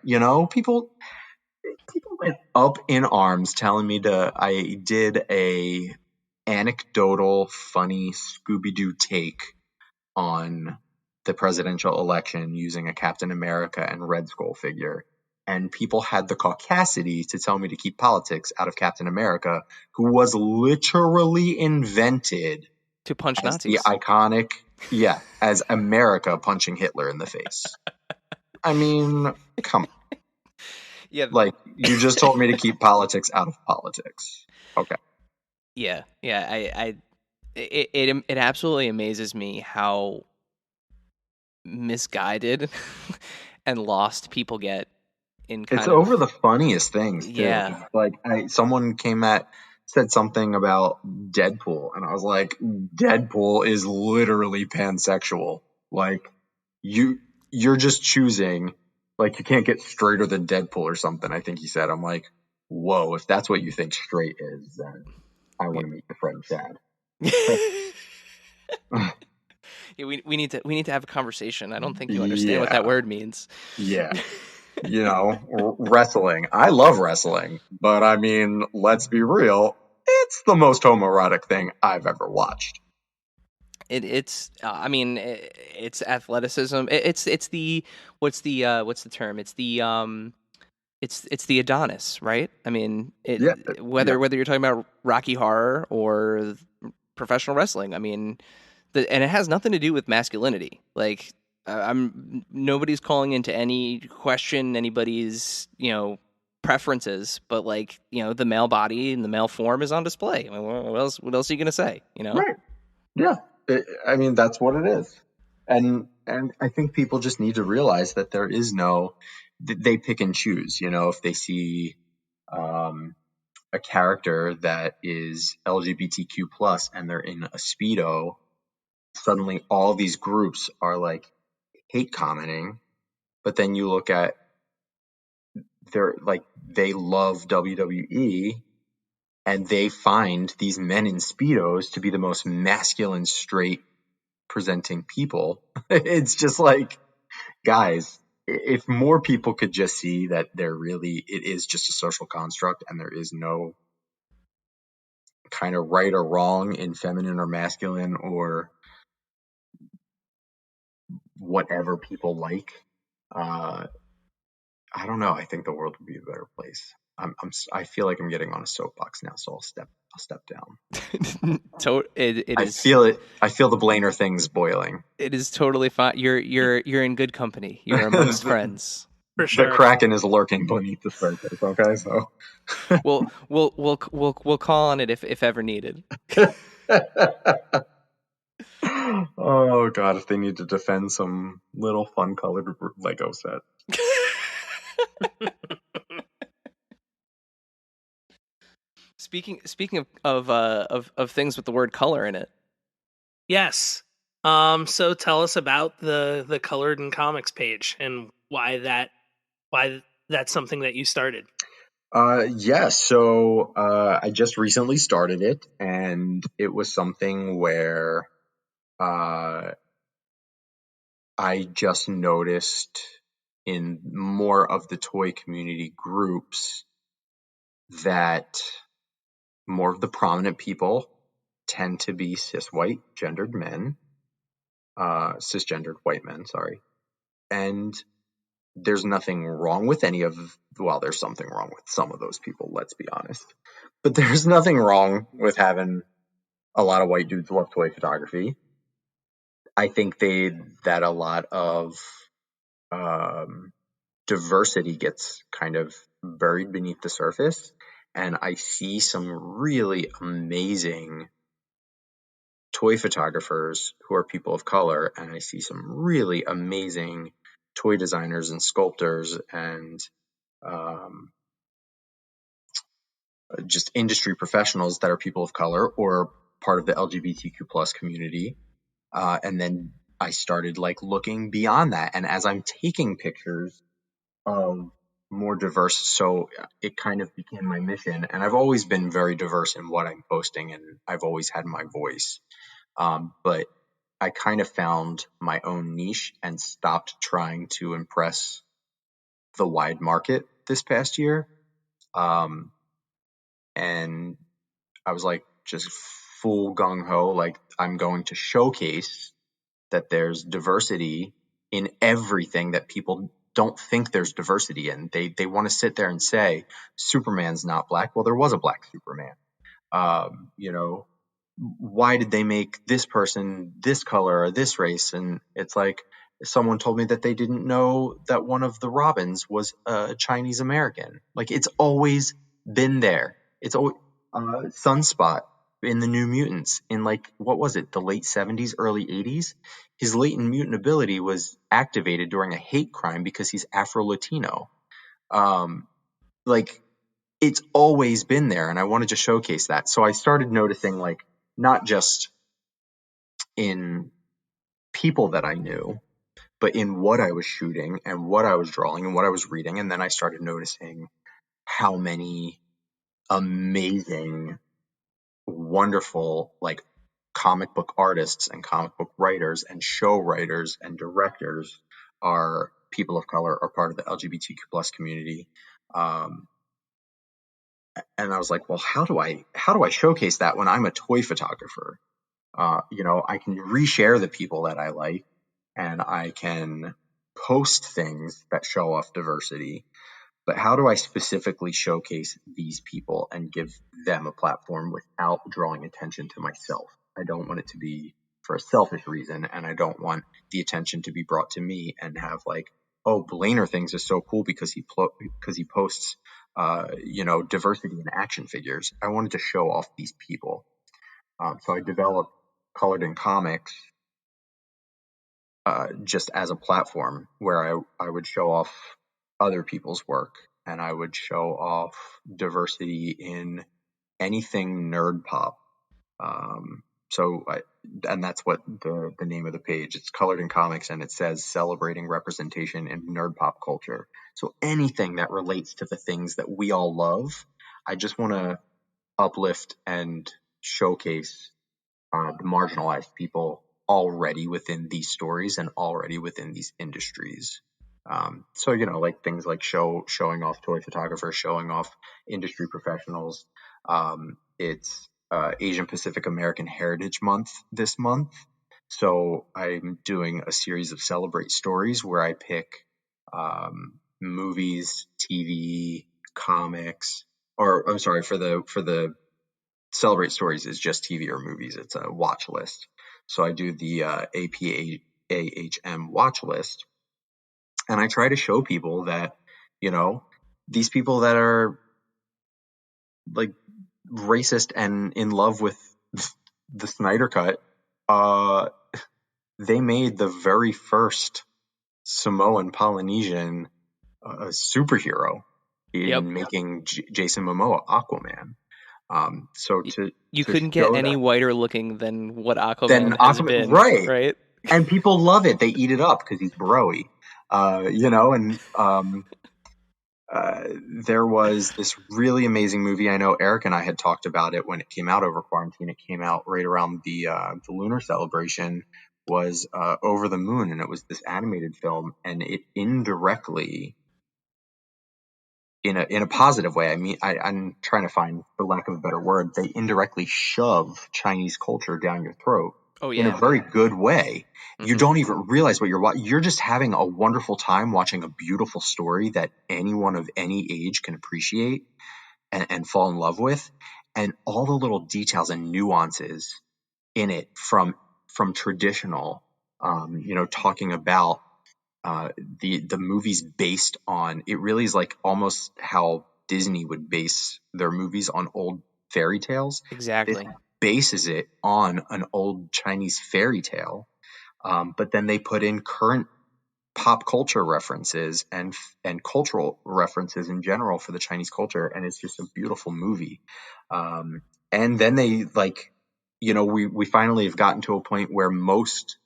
People went up in arms telling me I did a anecdotal, funny Scooby-Doo take on the presidential election using a Captain America and Red Skull figure. And people had the caucasity to tell me to keep politics out of Captain America, who was literally invented to punch as Nazis. the iconic, as America punching Hitler in the face. I mean, come on. Yeah. Like, you just told me to keep politics out of politics. Okay. Yeah. It absolutely amazes me how misguided and lost people get in kind it's of, over the funniest things too. Yeah. Like someone came at said something about Deadpool, and I was like, Deadpool is literally pansexual. Like, you're just choosing, like, you can't get straighter than Deadpool or something, I think he said. I'm like, whoa, if that's what you think straight is, then I want to meet your friend Chad. Yeah, we need to have a conversation. I don't think you understand what that word means. Yeah. You know, wrestling. I love wrestling, but I mean, let's be real. It's the most homoerotic thing I've ever watched. It's it's athleticism. It's the what's the term? It's the Adonis, right? I mean, Yeah. whether you're talking about Rocky Horror or professional wrestling, I mean, and it has nothing to do with masculinity. Like, nobody's calling into any question anybody's preferences, but like the male body and the male form is on display. I mean, what else are you gonna say? Right. Yeah. I mean, that's what it is. And I think people just need to realize that there is no, they pick and choose, you know, if they see a character that is LGBTQ plus and they're in a Speedo, suddenly all these groups are like hate commenting. But then you look at, they're like, they love WWE and they find these men in Speedos to be the most masculine, straight presenting people. It's just like, guys, if more people could just see that it is just a social construct and there is no kind of right or wrong in feminine or masculine or whatever people like, I don't know. I think the world would be a better place. I feel like I'm getting on a soapbox now, so I'll step down. It I is. feel it. I feel the BlainerThings boiling. It is totally fine. You're in good company. You're amongst friends. For sure. The Kraken is lurking beneath the surface. Okay, so we'll call on it if ever needed. Oh god, if they need to defend some little fun colored Lego set. Speaking of things with the word color in it. Yes. So tell us about the Colored in Comics page and why that's something that you started. Yeah, so I just recently started it, and it was something where I just noticed in more of the toy community groups that more of the prominent people tend to be cisgendered white men, sorry. And there's nothing wrong with there's something wrong with some of those people, let's be honest. But there's nothing wrong with having a lot of white dudes love toy photography. I think that a lot of diversity gets kind of buried beneath the surface. And I see some really amazing toy photographers who are people of color, and I see some really amazing toy designers and sculptors and just industry professionals that are people of color or part of the LGBTQ plus community. And then I started like looking beyond that. And as I'm taking pictures of more diverse, so it kind of became my mission. And I've always been very diverse in what I'm posting, and I've always had my voice. But I kind of found my own niche and stopped trying to impress the wide market this past year. And I was like, just full gung ho, like I'm going to showcase that there's diversity in everything that people don't think there's diversity in. They want to sit there and say Superman's not black. Well, there was a black Superman. You know, why did they make this person this color or this race? And it's like, someone told me that they didn't know that one of the Robins was a Chinese American. Like, it's always been there. It's always Sunspot in the New Mutants in, like, what was it, the late 70s, early 80s? His latent mutant ability was activated during a hate crime because he's Afro-Latino. Like, it's always been there, and I wanted to showcase that. So I started noticing, like, not just in people that I knew, but in what I was shooting and what I was drawing and what I was reading. And then I started noticing how many amazing, wonderful, like, comic book artists and comic book writers and show writers and directors are people of color, are part of the LGBTQ plus community. And I was like, well, how do I showcase that when I'm a toy photographer? I can reshare the people that I like, and I can post things that show off diversity. But how do I specifically showcase these people and give them a platform without drawing attention to myself? I don't want it to be for a selfish reason, and I don't want the attention to be brought to me and have, like, oh, BlainerThings is so cool because he posts diversity in action figures. I wanted to show off these people. So I developed Colored in Comics just as a platform where I would show off other people's work, and I would show off diversity in anything nerd pop. And that's what the name of the page. It's Colored in Comics, and it says celebrating representation in nerd pop culture. So anything that relates to the things that we all love, I just want to uplift and showcase the marginalized people already within these stories and already within these industries. So, like things like showing off toy photographers, showing off industry professionals. It's Asian Pacific American Heritage Month this month. So I'm doing a series of Celebrate Stories where I pick movies, TV, comics, or I'm sorry, for the Celebrate Stories is just TV or movies. It's a watch list. So I do the APAHM watch list, and I try to show people that, these people that are, like, racist and in love with the Snyder Cut, they made the very first Samoan Polynesian superhero in making Jason Momoa Aquaman. So you to couldn't show get any that, whiter looking than what Aquaman then has been, right? And people love it. They eat it up because he's broy, there was this really amazing movie. I know Erik and I had talked about it when it came out over quarantine. It came out right around the lunar celebration, was Over the Moon, and it was this animated film, and it indirectly, in a positive way, I mean, I'm trying to find, for lack of a better word, they indirectly shove Chinese culture down your throat. Oh, in a yeah. very good way. You don't even realize what you're watching. You're just having a wonderful time watching a beautiful story that anyone of any age can appreciate and fall in love with. And all the little details and nuances in it, from traditional, talking about the movies based on, it really is like almost how Disney would base their movies on old fairy tales. Exactly. This bases it on an old Chinese fairy tale, but then they put in current pop culture references and cultural references in general for the Chinese culture, and it's just a beautiful movie. And then they, like, we finally have gotten to a point where most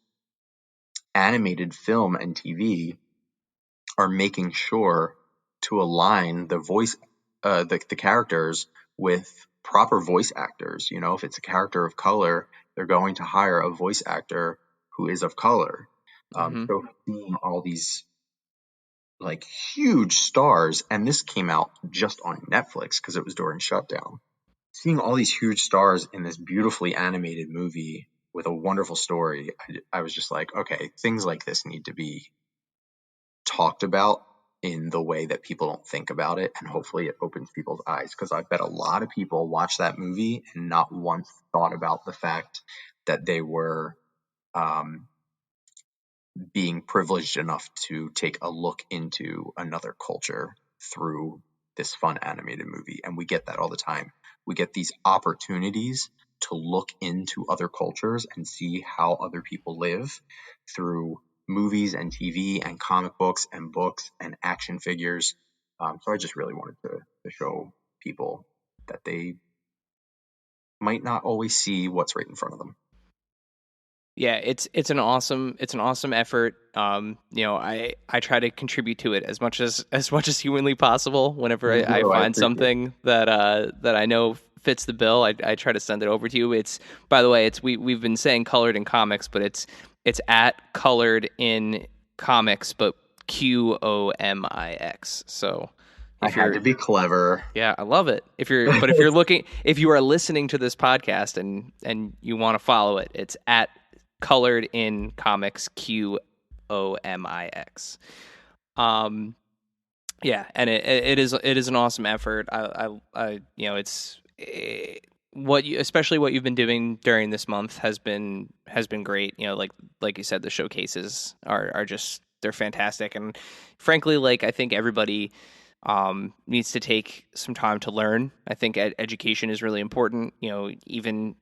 animated film and TV are making sure to align the voice, the characters with proper voice actors. If it's a character of color, they're going to hire a voice actor who is of color. So seeing all these, like, huge stars, and this came out just on Netflix because it was during shutdown. Seeing all these huge stars in this beautifully animated movie with a wonderful story, I was just like, okay, things like this need to be talked about in the way that people don't think about it, and hopefully it opens people's eyes, because I bet a lot of people watch that movie and not once thought about the fact that they were being privileged enough to take a look into another culture through this fun animated movie. And we get that all the time. We get these opportunities to look into other cultures and see how other people live through movies and TV and comic books and action figures. So I just really wanted to show people that they might not always see what's right in front of them. Yeah, it's an awesome effort. I try to contribute to it as much as humanly possible. Whenever I find something that I know fits the bill, I try to send it over to you. It's, by the way, we've been saying Colored in Comics, but it's at Colored in Comics, but QOMIX. So I had to be clever. Yeah, I love it. If you are listening to this podcast and you want to follow it, it's at Colored in Comics, QOMIX. Yeah, and it is an awesome effort. Especially what you've been doing during this month has been great. Like you said, the showcases are just, they're fantastic, and frankly, I think everybody needs to take some time to learn. I think education is really important. Even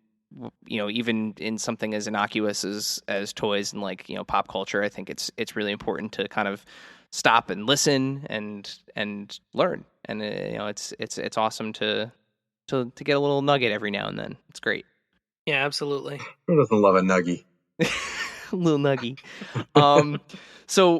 in something as innocuous as toys and pop culture, I think it's really important to kind of stop and listen and learn. And it's awesome to get a little nugget every now and then. It's great. Yeah, absolutely. Who doesn't love a nuggie? Little nuggie. So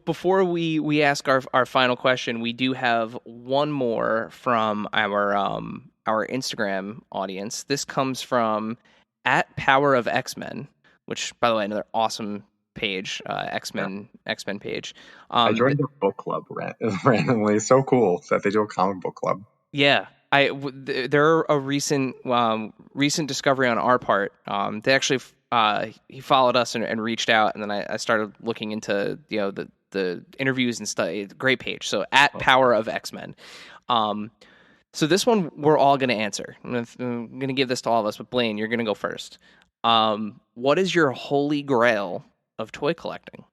before we ask our final question, we do have one more from our Instagram audience. This comes from at Power of X-Men, which, by the way, another awesome page, X-Men page. I joined their book club randomly. So cool that they do a comic book club. Yeah. They're a recent discovery on our part. They actually he followed us and reached out, and then I started looking into the interviews and stuff. Great page. So at Power of X-Men. So this one we're all going to answer. I'm going to give this to all of us, but Blaine, you're going to go first. What is your holy grail of toy collecting?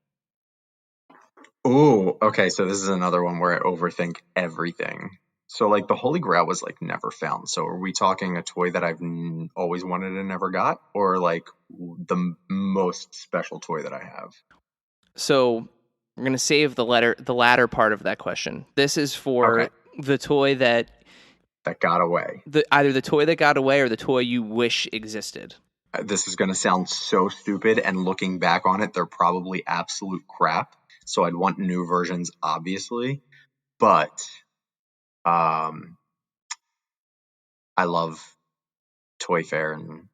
Ooh, okay. So this is another one where I overthink everything. So the Holy Grail was never found. So are we talking a toy that I've always wanted and never got, or the most special toy that I have? So we're going to save the latter part of that question. This is for the toy that got away. Either the toy that got away or the toy you wish existed. This is going to sound so stupid, and looking back on it, they're probably absolute crap. So I'd want new versions, obviously. But I love Toy Fair and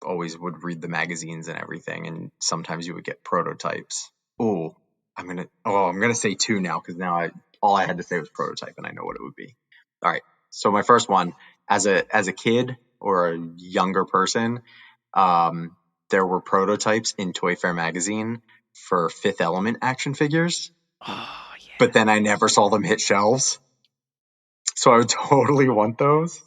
always would read the magazines and everything. And sometimes you would get prototypes. I'm gonna say two now, because now all I had to say was prototype, and I know what it would be. All right. So my first one, as a kid or a younger person, there were prototypes in Toy Fair magazine for Fifth Element action figures. Oh, yeah. But then I never saw them hit shelves. So I would totally want those.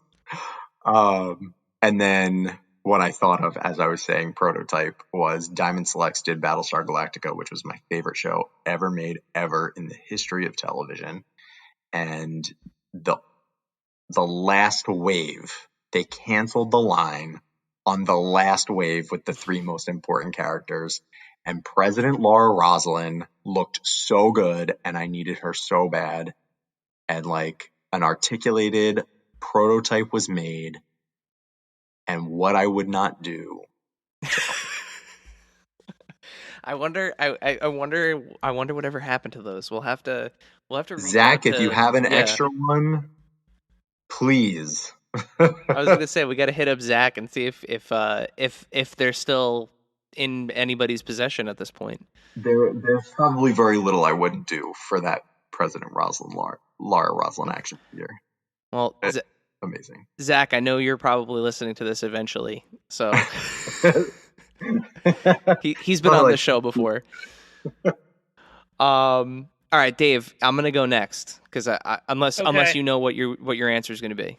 And then what I thought of as I was saying prototype was Diamond Selects did Battlestar Galactica, which was my favorite show ever made ever in the history of television. And the last wave, they canceled the line on the last wave with the three most important characters. And President Laura Roslin looked so good, and I needed her so bad. And an articulated prototype was made, and what I would not do. I wonder whatever happened to those. We'll have to reach Zach, out if you have an extra one, please. I was going to say, we got to hit up Zach and see if they're still in anybody's possession at this point. There's probably very little I wouldn't do for that President Roslin, Laura Roslin action figure. Well, amazing. Zach, I know you're probably listening to this eventually, so he's been on the show before. All right, Dave, I'm gonna go next because unless you know what your answer is gonna be.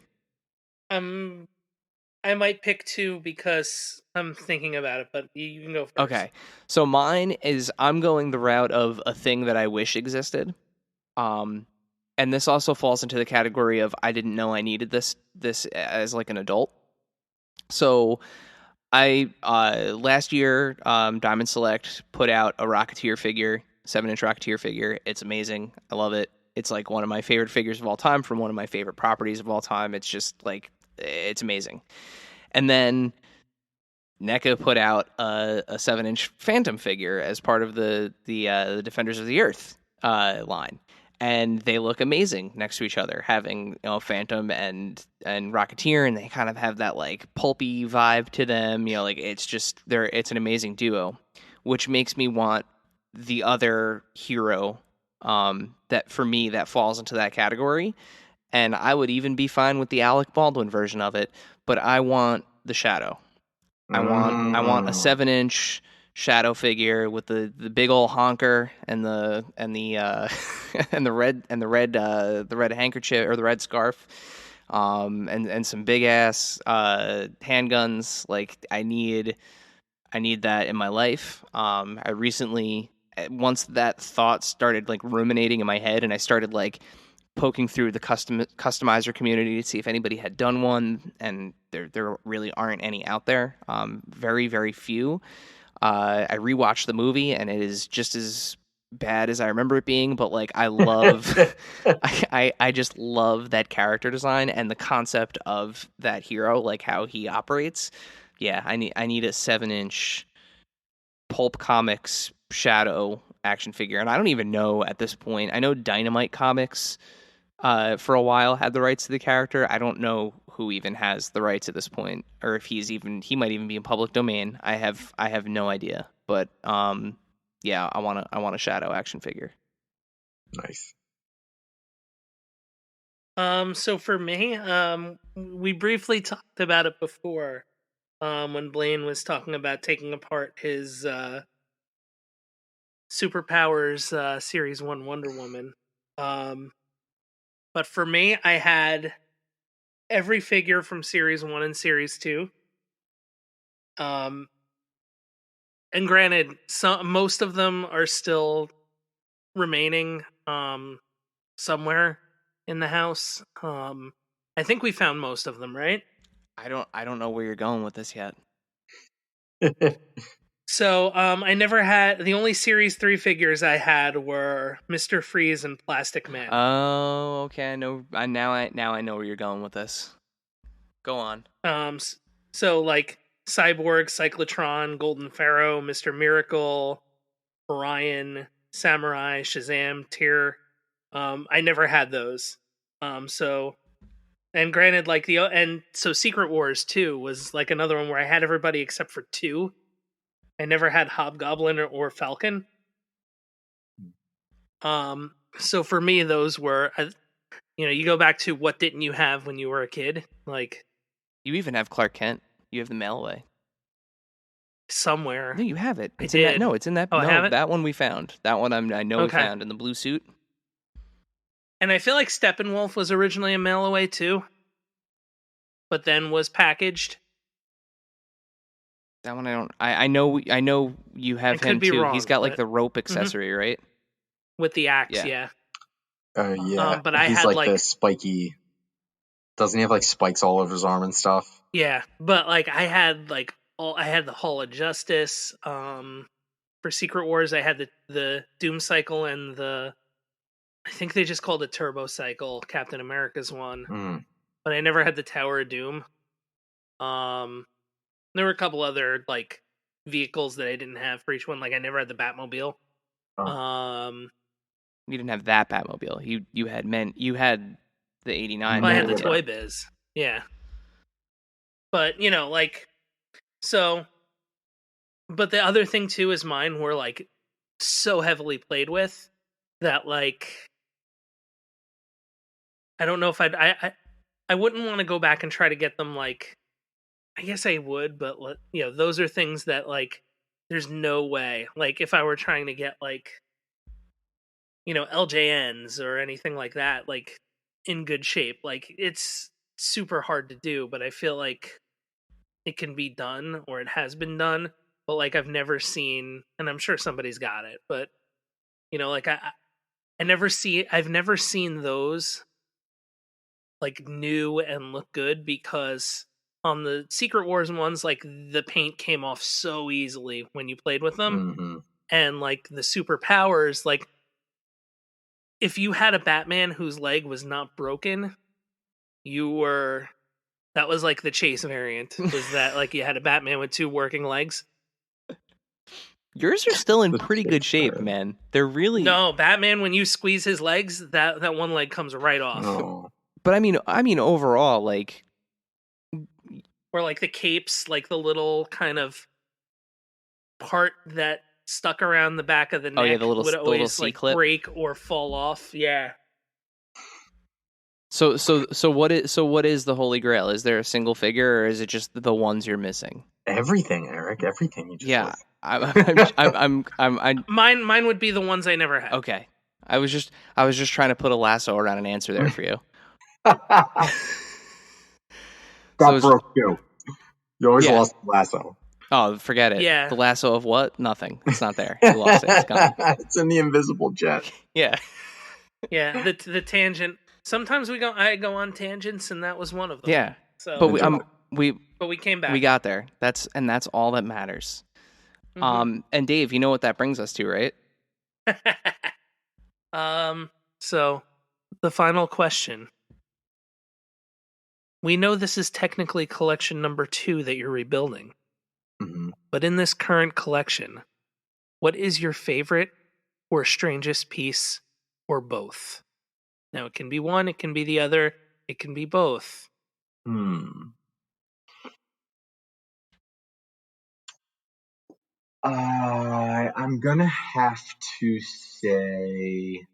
I might pick two because I'm thinking about it, but you can go first. Okay, so mine is, I'm going the route of a thing that I wish existed. And this also falls into the category of I didn't know I needed this as an adult. So I last year Diamond Select put out a Rocketeer figure, 7-inch Rocketeer figure. It's amazing. I love it. It's like one of my favorite figures of all time from one of my favorite properties of all time. It's just like, it's amazing. And then NECA put out a 7-inch Phantom figure as part of the Defenders of the Earth line, and they look amazing next to each other, having Phantom and Rocketeer, and they kind of have that like pulpy vibe to them. Like it's an amazing duo, which makes me want the other hero that for me that falls into that category, and I would even be fine with the Alec Baldwin version of it, but I want the Shadow. I want a 7-inch Shadow figure with the big old honker and the and the red handkerchief or the red scarf, and some big ass handguns. Like I need that in my life. I recently, once that thought started like ruminating in my head, and I started like poking through the customizer community to see if anybody had done one, and there really aren't any out there. Very, very few. I rewatched the movie, and it is just as bad as I remember it being, but like I love I just love that character design and the concept of that hero, like how he operates. Yeah, I need a 7-inch Pulp Comics Shadow action figure, and I don't even know at this point. I know Dynamite Comics for a while had the rights to the character. I don't know who even has the rights at this point, or if he might even be in public domain. I have no idea. But yeah, I want a Shadow action figure. Nice. So for me, we briefly talked about it before, when Blaine was talking about taking apart his Superpowers Series 1 Wonder Woman. But for me, I had every figure from Series 1 and Series 2. And granted, most of them are still remaining somewhere in the house. I think we found most of them, right? I don't know where you're going with this yet. So, I never had, the only Series 3 figures I had were Mr. Freeze and Plastic Man. Oh, okay. I know. Now I know where you're going with this. Go on. So like Cyborg, Cyclotron, Golden Pharaoh, Mr. Miracle, Orion, Samurai, Shazam, Tyr. I never had those. So, and granted, like so Secret Wars 2 was like another one where I had everybody except for 2. I never had Hobgoblin or Falcon. So for me, those were, you go back to what didn't you have when you were a kid? Like, you even have Clark Kent. You have the mail away. Somewhere. No, you have it. It's I in did. that. No, it's in that. Oh, no, I have it? that one we found. That one I know we Okay. found in the blue suit. And I feel like Steppenwolf was originally a mail away too, but then was packaged. That one I don't. I know you have I him could be too. wrong, He's got like but- the rope accessory, right? With the axe, Yeah. yeah. Yeah, but I he's had, like like- the spiky. Doesn't he have like spikes all over his arm and stuff? Yeah, but like I had the Hall of Justice. For Secret Wars, I had the Doom Cycle and I think they just called it Turbo Cycle, Captain America's one. Mm. But I never had the Tower of Doom. There were a couple other like vehicles that I didn't have for each one. Like I never had the Batmobile. Oh. You didn't have that Batmobile. You had the '89. Well, I had the Yeah. Toy Biz. Yeah. But, like, so, but the other thing too is mine were like so heavily played with that, like, I don't know if I wouldn't want to go back and try to get them, like, I guess I would, but, those are things that, like, there's no way. Like, if I were trying to get, like, LJNs or anything like that, like, in good shape, like, it's super hard to do, but I feel like it can be done, or it has been done, but like I've never seen, and I'm sure somebody's got it, but like I've never seen those like new and look good, because on the Secret Wars ones, like the paint came off so easily when you played with them. Mm-hmm. And like the Superpowers, like if you had a Batman whose leg was not broken, that was like the Chase variant. Was that like you had a Batman with 2 working legs? Yours are still in The pretty good Chase shape, variant. man. They're really No, Batman, when you squeeze his legs, that one leg comes right off. Oh. But I mean overall, like, Or like the capes, like the little kind of part that stuck around the back of the neck oh yeah, the would little always C like clip. break or fall off. Yeah. So what is the Holy Grail? Is there a single figure, or is it just the ones you're missing? Everything, Eric. Everything you just Yeah, listed. Mine would be the ones I never had. okay. I was just trying to put a lasso around an answer there for you. That So it's- broke you. You always Yeah. lost the lasso. Oh, forget it. Yeah. The lasso of what? Nothing. It's not there. You lost it. It's gone. It's in the invisible jet. Yeah. Yeah, the tangent. Sometimes I go on tangents, and that was one of them. Yeah. So, But Enjoy. we came back. we got there. That's all that matters. Mhm. And Dave, you know what that brings us to, right? So the final question. We know this is technically collection number 2 that you're rebuilding, Mhm. but in this current collection, what is your favorite or strangest piece, or both? Now, it can be one, it can be the other, it can be both. I'm gonna have to say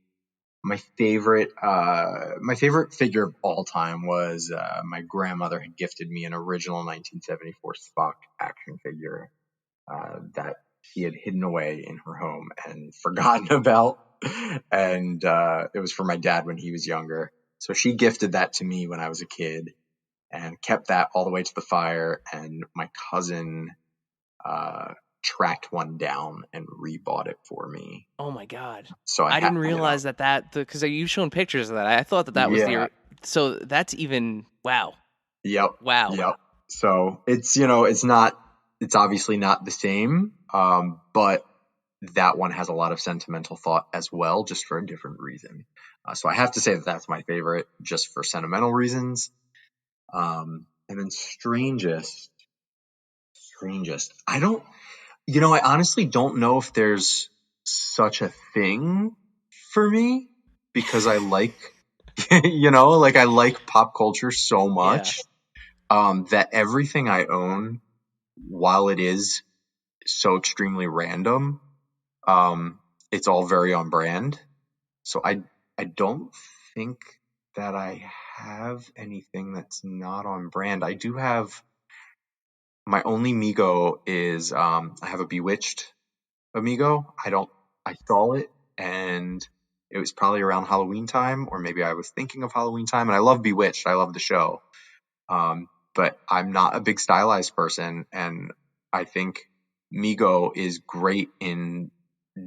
my favorite figure of all time was my grandmother had gifted me an original 1974 Spock action figure that she had hidden away in her home and forgotten about, and it was for my dad when he was younger. So she gifted that to me when I was a kid, and kept that all the way to the fire. And my cousin tracked one down and rebought it for me. Oh my god. So I didn't realize that because you've shown pictures of that. I thought that was Yeah. so that's even wow. Yep. Wow. Yep. So it's it's obviously not the same, but that one has a lot of sentimental thought as well, just for a different reason. So I have to say that that's my favorite, just for sentimental reasons. And then strangest, I honestly don't know if there's such a thing for me, because I like, I like pop culture so much, that everything I own, while it is so extremely random, it's all very on brand. So I don't think that I have anything that's not on brand. I do have my only Mego is I have a Bewitched Amigo. I saw it, and it was probably around Halloween time, or maybe I was thinking of Halloween time, and I love Bewitched. I love the show. But I'm not a big stylized person, and I think Mego is great in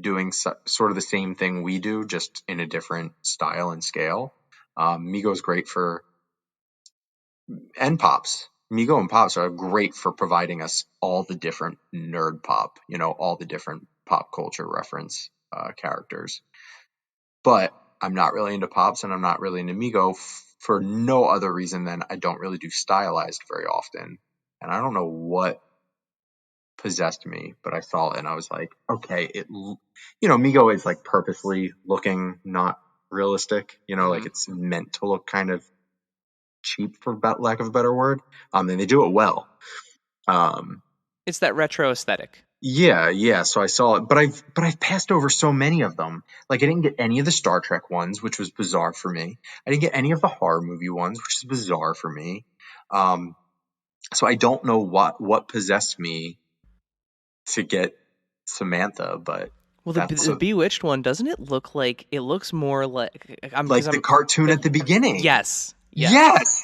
doing sort of the same thing we do, just in a different style and scale. Mego is great and Pops. Mego and Pops are great for providing us all the different nerd pop, all the different pop culture reference characters. But I'm not really into Pops, and I'm not really into Mego for no other reason than I don't really do stylized very often. And I don't know what possessed me, but I saw it and I was like, okay, Mego is like purposely looking not realistic, like it's meant to look kind of cheap, for lack of a better word. And they do it well. It's that retro aesthetic. Yeah. So I saw it, but I've passed over so many of them. Like, I didn't get any of the Star Trek ones, which was bizarre for me. I didn't get any of the horror movie ones, which is bizarre for me. So I don't know what possessed me to get Samantha, but Well, the Bewitched one, doesn't it look like it looks more like the cartoon at the beginning? Yes. Yes.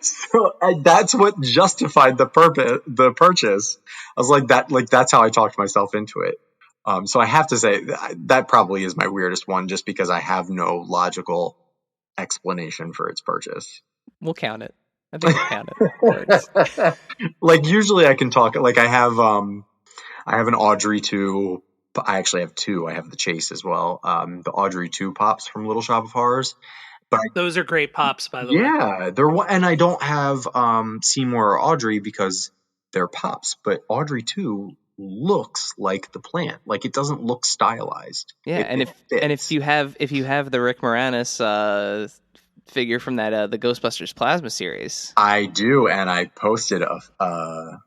So that's what justified the purchase. I was like that. Like, that's how I talked myself into it. So I have to say that probably is my weirdest one, just because I have no logical explanation for its purchase. We'll count it. I think we'll count it. Like, usually I can talk. Like, I have an Audrey 2 I actually have two. I have the Chase as well. The Audrey 2 pops from Little Shop of Horrors. But Those are great pops, by the way. yeah, and I don't have Seymour or Audrey because they're pops. But Audrey 2 looks like the plant. Like, it doesn't look stylized. Yeah, and if fits. you have the Rick Moranis figure from that the Ghostbusters Plasma series, I do, and I posted a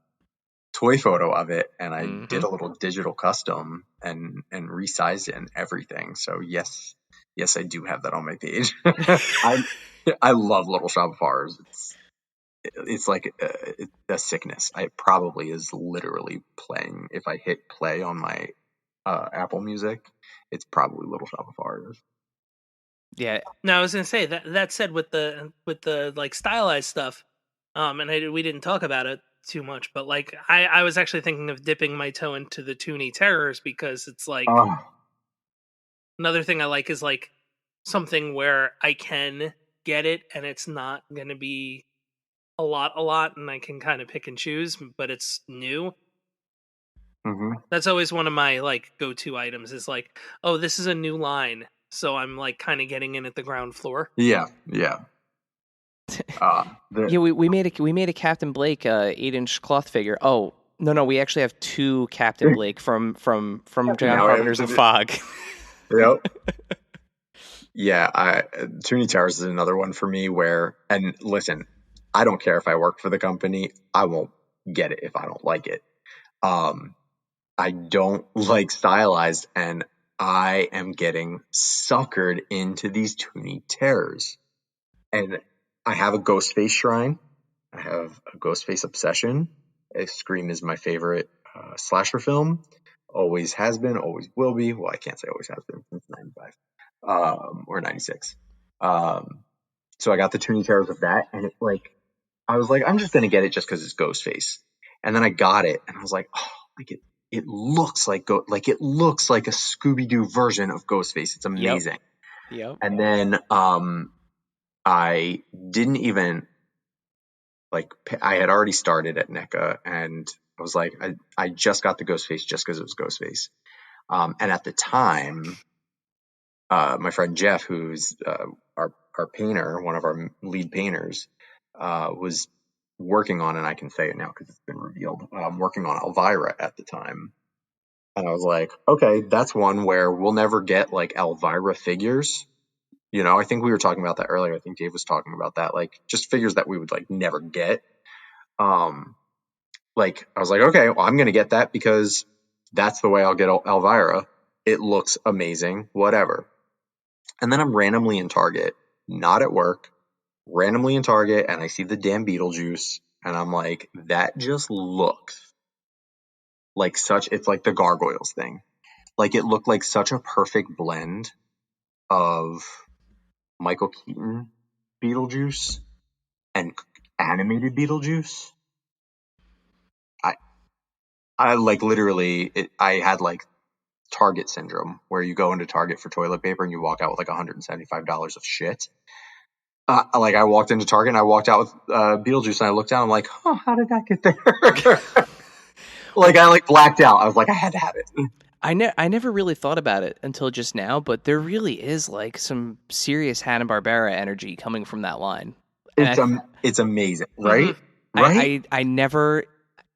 toy photo of it, and I did a little digital custom and resized it and everything. So yes, I do have that on my page. I love Little Shop of Horrors. It's like a sickness. It probably is literally playing. If I hit play on my Apple Music, it's probably Little Shop of Horrors. yeah. Now I was gonna say that said, with the like stylized stuff, and we didn't talk about it too much, but like I was actually thinking of dipping my toe into the Toonie Terrors, because it's like another thing I like is like something where I can get it and it's not gonna be a lot, and I can kind of pick and choose, but it's new. Mm-hmm. That's always one of my like go-to items, is like, oh, this is a new line, so I'm like kind of getting in at the ground floor. Yeah. Yeah, we made a Captain Blake 8-inch cloth figure. Oh no, we actually have two Captain Blake from John Carpenter's and Fog. Yep. Yeah, Toonie Towers is another one for me where, and listen, I don't care if I work for the company, I won't get it if I don't like it. I don't like stylized, and I am getting suckered into these Toonie Terrors. And I have a Ghostface shrine. I have a Ghostface obsession. Scream is my favorite slasher film. Always has been, always will be. Well, I can't say always has been since 95 or 96. So I got the Toonie Terrors of that, and I was like, I'm just gonna get it just because it's Ghostface. And then I got it, and I was like, oh, it looks like it looks like a Scooby-Doo version of Ghostface. It's amazing. Yep. And then I didn't even I had already started at NECA, and I was like, I just got the Ghostface just because it was Ghostface. And at the time, my friend Jeff, who's our painter, one of our lead painters, was working on, and I can say it now because it's been revealed, working on Elvira at the time. And I was like, okay, that's one where we'll never get like Elvira figures. You know, I think we were talking about that earlier. I think Dave was talking about that, like just figures that we would like never get. Like I was like, okay, well, I'm going to get that because that's the way I'll get Elvira. It looks amazing, whatever. And then I'm randomly in Target, not at work, randomly in Target, and I see the damn Beetlejuice, and I'm like, that just looks like it's like the Gargoyles thing. Like, it looked like such a perfect blend of Michael Keaton Beetlejuice and animated Beetlejuice. I like literally, I had like Target syndrome, where you go into Target for toilet paper and you walk out with like $175 of shit. Like I walked into Target and I walked out with Beetlejuice, and I looked down, I'm like, oh, how did that get there? Like I like blacked out. I was like, I had to have it. I never really thought about it until just now, but there really is like some serious Hanna-Barbera energy coming from that line. It's amazing, right? Mm-hmm. Right? I never,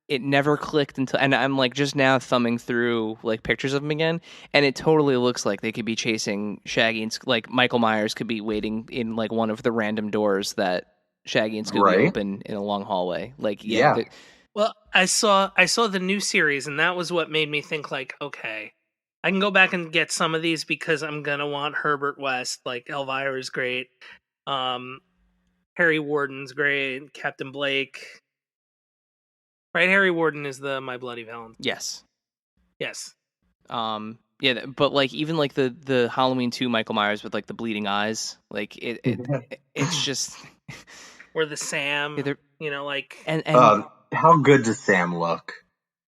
it never clicked until, and I'm like just now thumbing through like pictures of them again, and it totally looks like they could be chasing Shaggy, and like Michael Myers could be waiting in like one of the random doors that Shaggy and Scooby open in a long hallway. Like, yeah. Well, I saw the new series, and that was what made me think like, okay, I can go back and get some of these because I'm gonna want Herbert West. Like Elvira's great, Harry Warden's great, Captain Blake. Right, Harry Warden is the My Bloody Valentine. Yes. Yeah, but like even like the Halloween 2 Michael Myers with like the bleeding eyes, like it's just or the Sam, you know, like and how good does Sam look?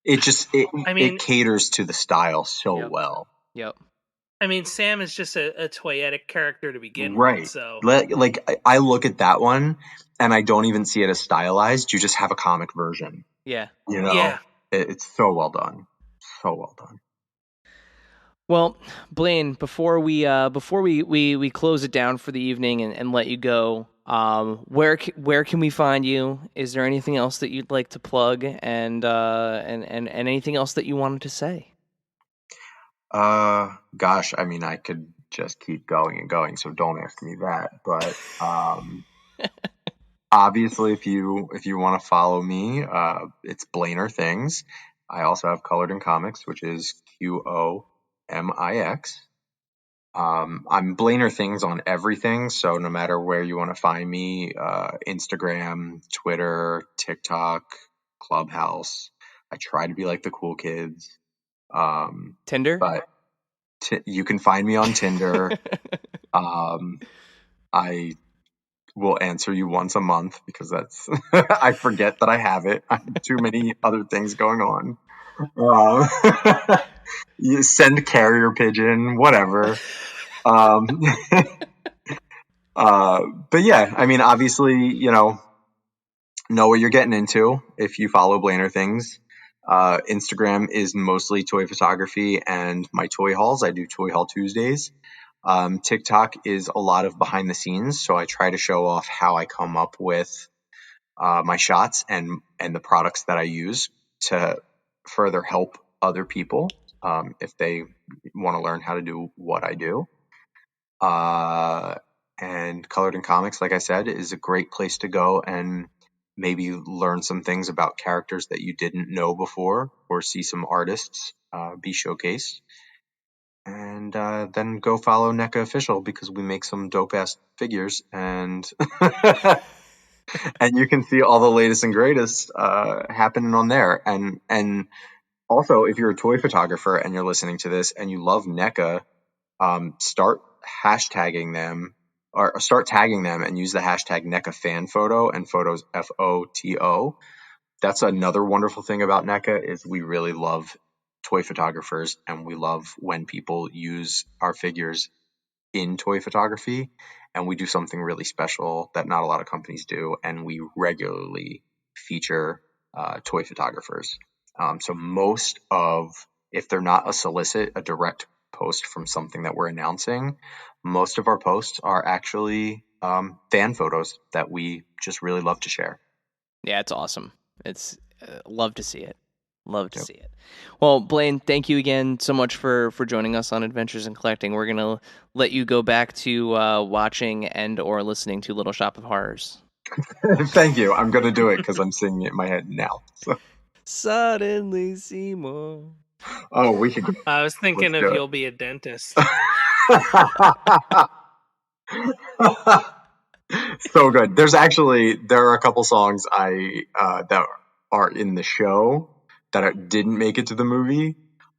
It caters to the style so well. Yep. I mean, Sam is just a toyetic character to begin with. So, like, I look at that one, and I don't even see it as stylized. You just have a comic version. Yeah. You know? Yeah. It's so well done. So well done. Well, Blaine, before we close it down for the evening and let you go, where can we find you? Is there anything else that you'd like to plug, and anything else that you wanted to say? Gosh, I mean, I could just keep going and going, so don't ask me that. But obviously, if you want to follow me, it's BlainerThings. I also have Colored in Comics, which is QOMIX. I'm BlainerThings on everything, so no matter where you want to find me, Instagram, Twitter, TikTok, Clubhouse. I try to be like the cool kids. Tinder? But you can find me on Tinder. I will answer you once a month because that's I forget that I have it. I have too many other things going on. You send carrier pigeon, whatever. But yeah, I mean, obviously, know what you're getting into if you follow BlainerThings. Instagram is mostly toy photography and my toy hauls. I do Toy Haul Tuesdays. TikTok is a lot of behind the scenes, so I try to show off how I come up with my shots and the products that I use to further help other people if they want to learn how to do what I do. And Colored in Comics, like I said, is a great place to go and maybe learn some things about characters that you didn't know before, or see some artists be showcased. And then go follow NECA Official because we make some dope ass figures, and and you can see all the latest and greatest happening on there. And also, if you're a toy photographer and you're listening to this and you love NECA, start hashtagging them, or start tagging them and use the hashtag NECA fan photo and photos FOTO. That's another wonderful thing about NECA is we really love toy photographers, and we love when people use our figures in toy photography, and we do something really special that not a lot of companies do, and we regularly feature toy photographers. So most of, if they're not a direct post from something that we're announcing, most of our posts are actually fan photos that we just really love to share. Yeah, it's awesome. It's love to see it. Love to see it. Well, Blaine, thank you again so much for joining us on Adventures in Collecting. We're going to let you go back to watching and or listening to Little Shop of Horrors. Thank you. I'm going to do it because I'm singing it in my head now. So. Suddenly Seymour. Oh, we could. I was thinking of You'll Be a Dentist. So good. There are a couple songs that are in the show that didn't make it to the movie.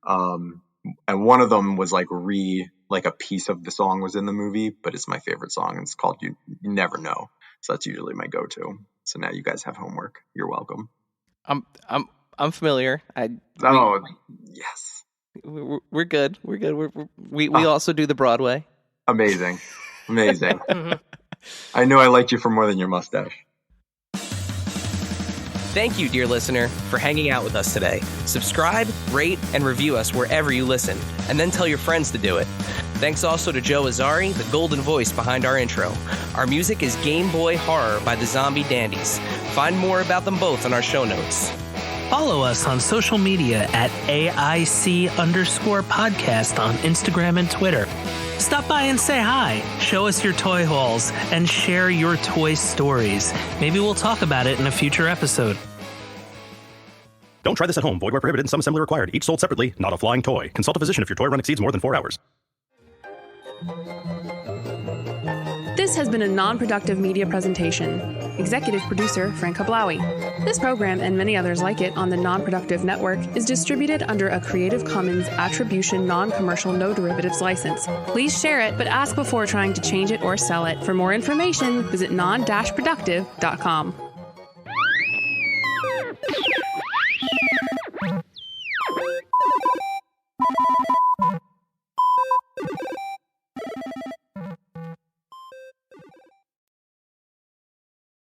And one of them was like a piece of the song was in the movie, but it's my favorite song. It's called You Never Know. So that's usually my go-to. So now you guys have homework. You're welcome. I'm familiar. Yes. We're good. We're good. We also do the Broadway. Amazing. I knew I liked you for more than your mustache. Thank you, dear listener, for hanging out with us today. Subscribe, rate, and review us wherever you listen, and then tell your friends to do it. Thanks also to Joe Azzari, the golden voice behind our intro. Our music is Game Boy Horror by the Zombie Dandies. Find more about them both in our show notes. Follow us on social media at AIC_podcast on Instagram and Twitter. Stop by and say hi, show us your toy hauls, and share your toy stories. Maybe we'll talk about it in a future episode. Don't try this at home. Void where prohibited and some assembly required. Each sold separately, not a flying toy. Consult a physician if your toy run exceeds more than 4 hours. This has been a non-productive media presentation. Executive producer, Frank Hablawi. This program and many others like it on the Non-Productive Network is distributed under a Creative Commons Attribution Non-Commercial No Derivatives license. Please share it, but ask before trying to change it or sell it. For more information, visit non-productive.com.